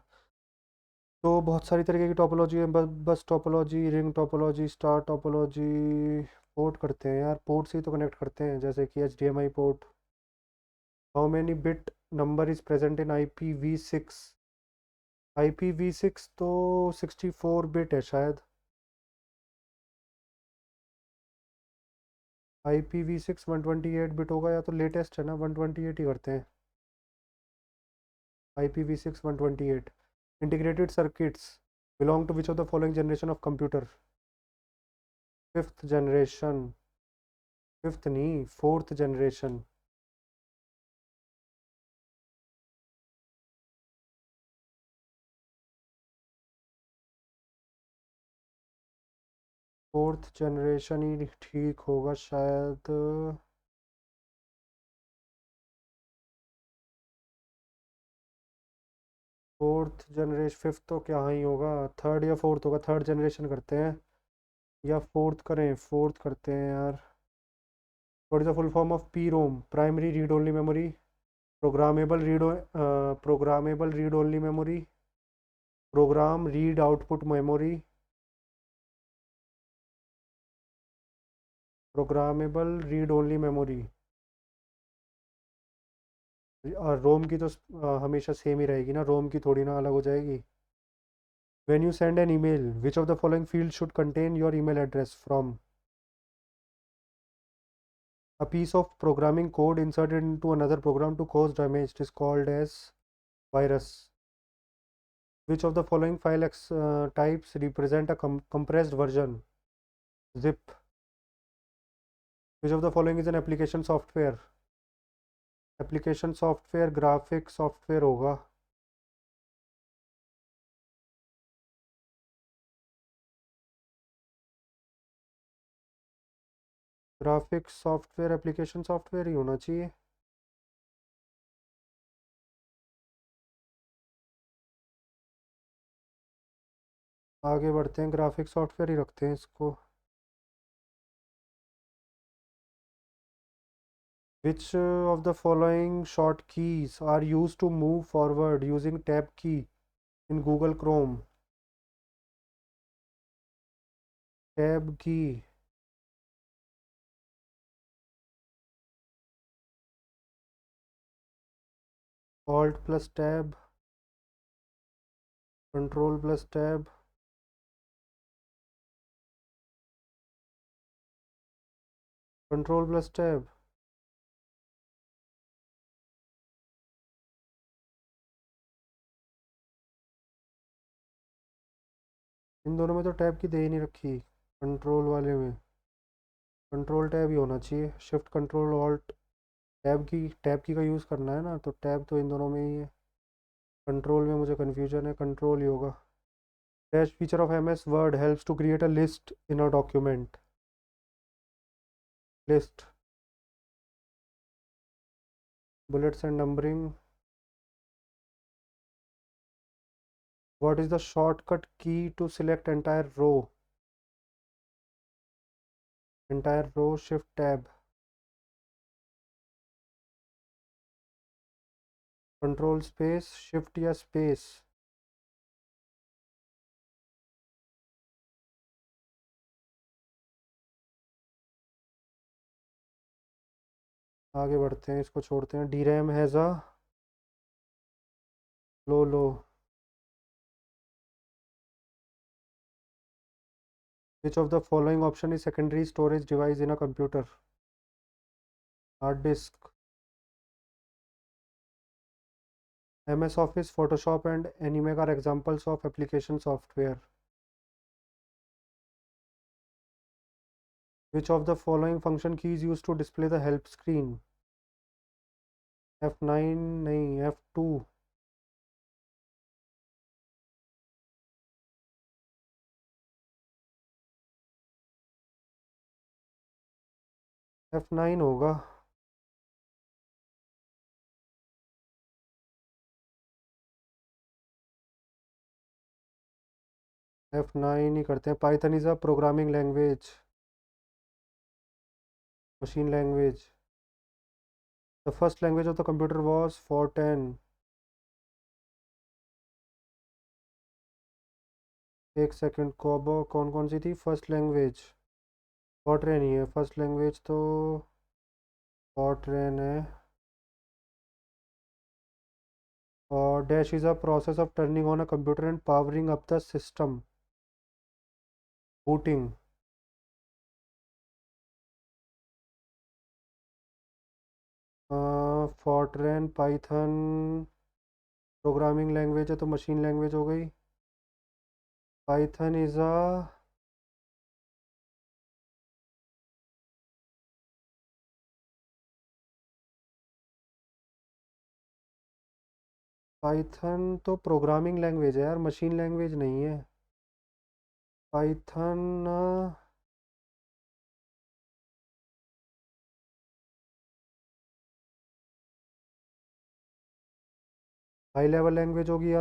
Speaker 1: तो बहुत सारी तरीके की टोपोलॉजी है, बस बस topology, ring topology, star topology. Port करते हैं यार, पोर्ट से ही तो कनेक्ट करते हैं, जैसे कि HDMI port. How many bit number is present in IPv6? IPv6 तो 64 बिट है शायद। IPv6 128 बिट होगा, या तो लेटेस्ट है ना, 128 ही करते हैं। IPv6 128। Integrated circuits belong to which of the following generation of computer? Fifth generation. Fifth नहीं, फोर्थ जनरेशन। फोर्थ जनरेशन ही ठीक होगा शायद। फोर्थ जनरेशन, फिफ्थ तो क्या ही होगा, थर्ड या फोर्थ होगा, थर्ड जनरेशन करते हैं, या फोर्थ करें, फोर्थ करते हैं यार। What is the full form of P ROM? Primary read only memory. Programmable read only memory, program read output memory, programmable read only memory. और रोम की तो हमेशा सेम ही रहेगी ना, रोम की थोड़ी ना अलग हो जाएगी। When you send an email, which of the following fields should contain your email address from? A piece of programming code inserted into another program to cause damage is called as virus. Which of the following types represent a compressed version? Zip. Which of the following is an application software? Application software graphic software होगा। Graphics software application software ही होना चाहिए। आगे बढ़ते हैं, graphic software ही रखते हैं इसको। Which of the following short keys are used to move forward using tab key in Google Chrome? Tab key, Alt plus tab, Control plus tab, Control plus tab। इन दोनों में तो टैब की दे ही नहीं रखी, control वाले में कंट्रोल टैब ही होना चाहिए। शिफ्ट कंट्रोल ऑल्ट टैब की का यूज़ करना है ना, तो टैब तो इन दोनों में ही है। कंट्रोल में मुझे कन्फ्यूजन है, कंट्रोल ही होगा। Dash feature of MS word helps to create a list in a document. List, bullets and numbering. What is the shortcut key to select entire row? Entire row, shift tab, control space, shift या space। आगे बढ़ते हैं, इसको छोड़ते हैं। DRAM has a low. Which of the following option is secondary storage device in a computer? Hard disk। MS Office, Photoshop and Animac are examples of application software. Which of the following function keys used to display the help screen? F9 नहीं, F2। F9 होगा। F9 ही करते हैं। Python is a programming language, machine language। The first language of the computer was Fortran। एक second, कौन कौन सी थी first language? Fortran ही है first language तो, फॉर्ट्रेन है। और dash is a process of turning on a computer and powering up the system, booting. Fortran Python programming language है तो मशीन लैंग्वेज हो गई। पाइथन इज़ अ, पाइथन तो programming language है यार, मशीन लैंग्वेज नहीं है। पाइथन, हाई लेवल लैंग्वेज होगी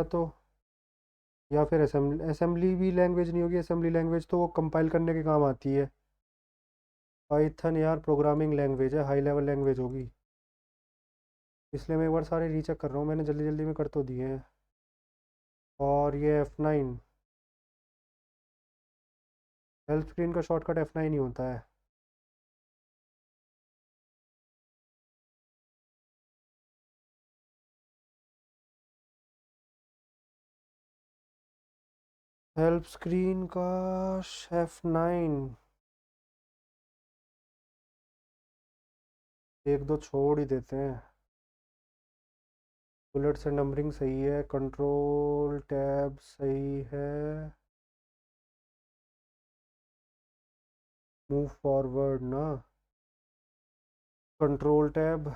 Speaker 1: या फिर असेंबली भी लैंग्वेज नहीं होगी। असेंबली लैंग्वेज तो वो कंपाइल करने के काम आती है। पाइथन यार प्रोग्रामिंग लैंग्वेज है, हाई लेवल लैंग्वेज होगी। इसलिए मैं एक बार सारे रीचेक कर रहा हूँ, मैंने जल्दी जल्दी में कर तो दिए हैं। और ये F9, हेल्प स्क्रीन का शॉर्टकट F9 ही होता है। हेल्प स्क्रीन का F9, एक दो छोड़ ही देते हैं। बुलेट से नंबरिंग सही है, कंट्रोल टैब सही है, मूव फॉरवर्ड ना, control tab.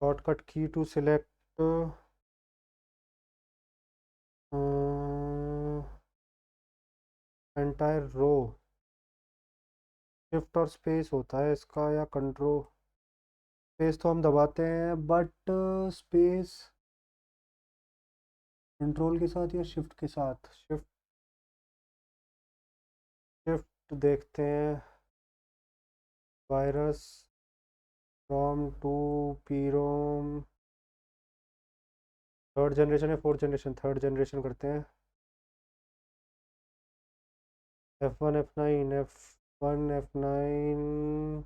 Speaker 1: Shortcut key to select entire row, shift और स्पेस होता है इसका, या कंट्रोल। स्पेस तो हम दबाते हैं, बट स्पेस कंट्रोल के साथ या शिफ्ट के साथ? शिफ्ट, शिफ्ट देखते हैं। Virus, ROM to PROM, third generation या फोर्थ जनरेशन? थर्ड जनरेशन करते हैं। F1 F9 F1 F9,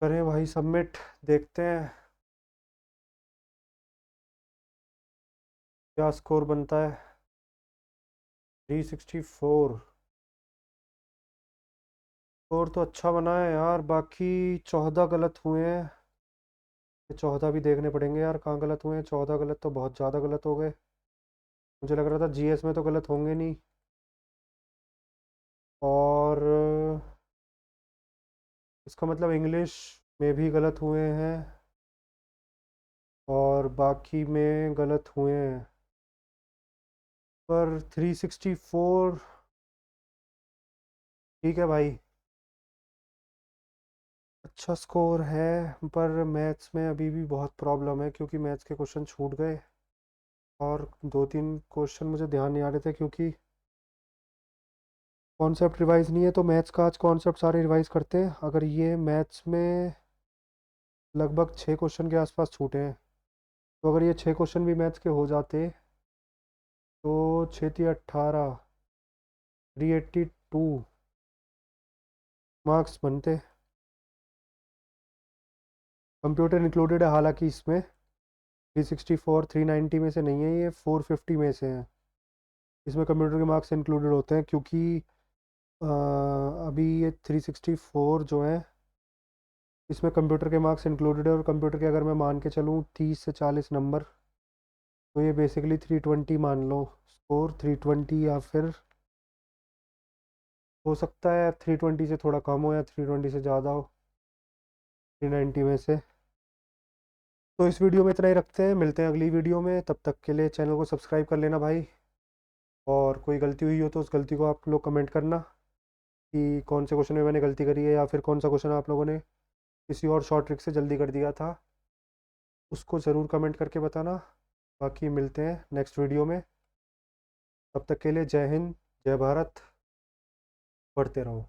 Speaker 1: करें भाई सबमिट, देखते हैं क्या स्कोर बनता है। 364 स्कोर तो अच्छा बना है यार, बाकी 14 गलत हुए हैं। ये 14 भी देखने पड़ेंगे यार, कहाँ गलत हुए हैं। 14 गलत तो बहुत ज़्यादा गलत हो गए। मुझे लग रहा था जीएस में तो गलत होंगे नहीं। और इसका मतलब इंग्लिश में भी गलत हुए हैं और बाकी में गलत हुए हैं। पर 364 ठीक है भाई, अच्छा स्कोर है। पर मैथ्स में अभी भी बहुत प्रॉब्लम है, क्योंकि मैथ्स के क्वेश्चन छूट गए और दो तीन क्वेश्चन मुझे ध्यान नहीं आ रहे थे, क्योंकि कॉन्सेप्ट रिवाइज नहीं है। तो मैथ्स का आज कॉन्सेप्ट सारे रिवाइज करते हैं। अगर ये मैथ्स में लगभग 6 क्वेश्चन के आसपास छूटे हैं, तो अगर ये 6 क्वेश्चन भी मैथ्स के हो जाते तो 6×3 = 18, 382 मार्क्स बनते। कंप्यूटर इंक्लूडेड है हालांकि इसमें। 364 390 में से नहीं है, ये 450 में से है। इसमें कंप्यूटर के मार्क्स इंक्लूडेड होते हैं, क्योंकि अभी ये 364 जो है, इसमें कंप्यूटर के मार्क्स इंक्लूडेड है। और कंप्यूटर के अगर मैं मान के चलूँ 30 से 40 नंबर, तो ये बेसिकली 320 मान लो स्कोर। 320, या फिर हो सकता है 320 से थोड़ा कम हो या 320 से ज़्यादा हो, 390 में से। तो इस वीडियो में इतना ही रखते हैं, मिलते हैं अगली वीडियो में। तब तक के लिए चैनल को सब्सक्राइब कर लेना भाई। और कोई गलती हुई हो तो उस गलती को आप लोग कमेंट करना, कि कौन से क्वेश्चन में मैंने गलती करी है, या फिर कौन सा क्वेश्चन आप लोगों ने किसी और शॉर्ट ट्रिक से जल्दी कर दिया था, उसको ज़रूर कमेंट करके बताना। बाकी मिलते हैं नेक्स्ट वीडियो में। तब तक के लिए जय हिंद, जय भारत, पढ़ते रहो।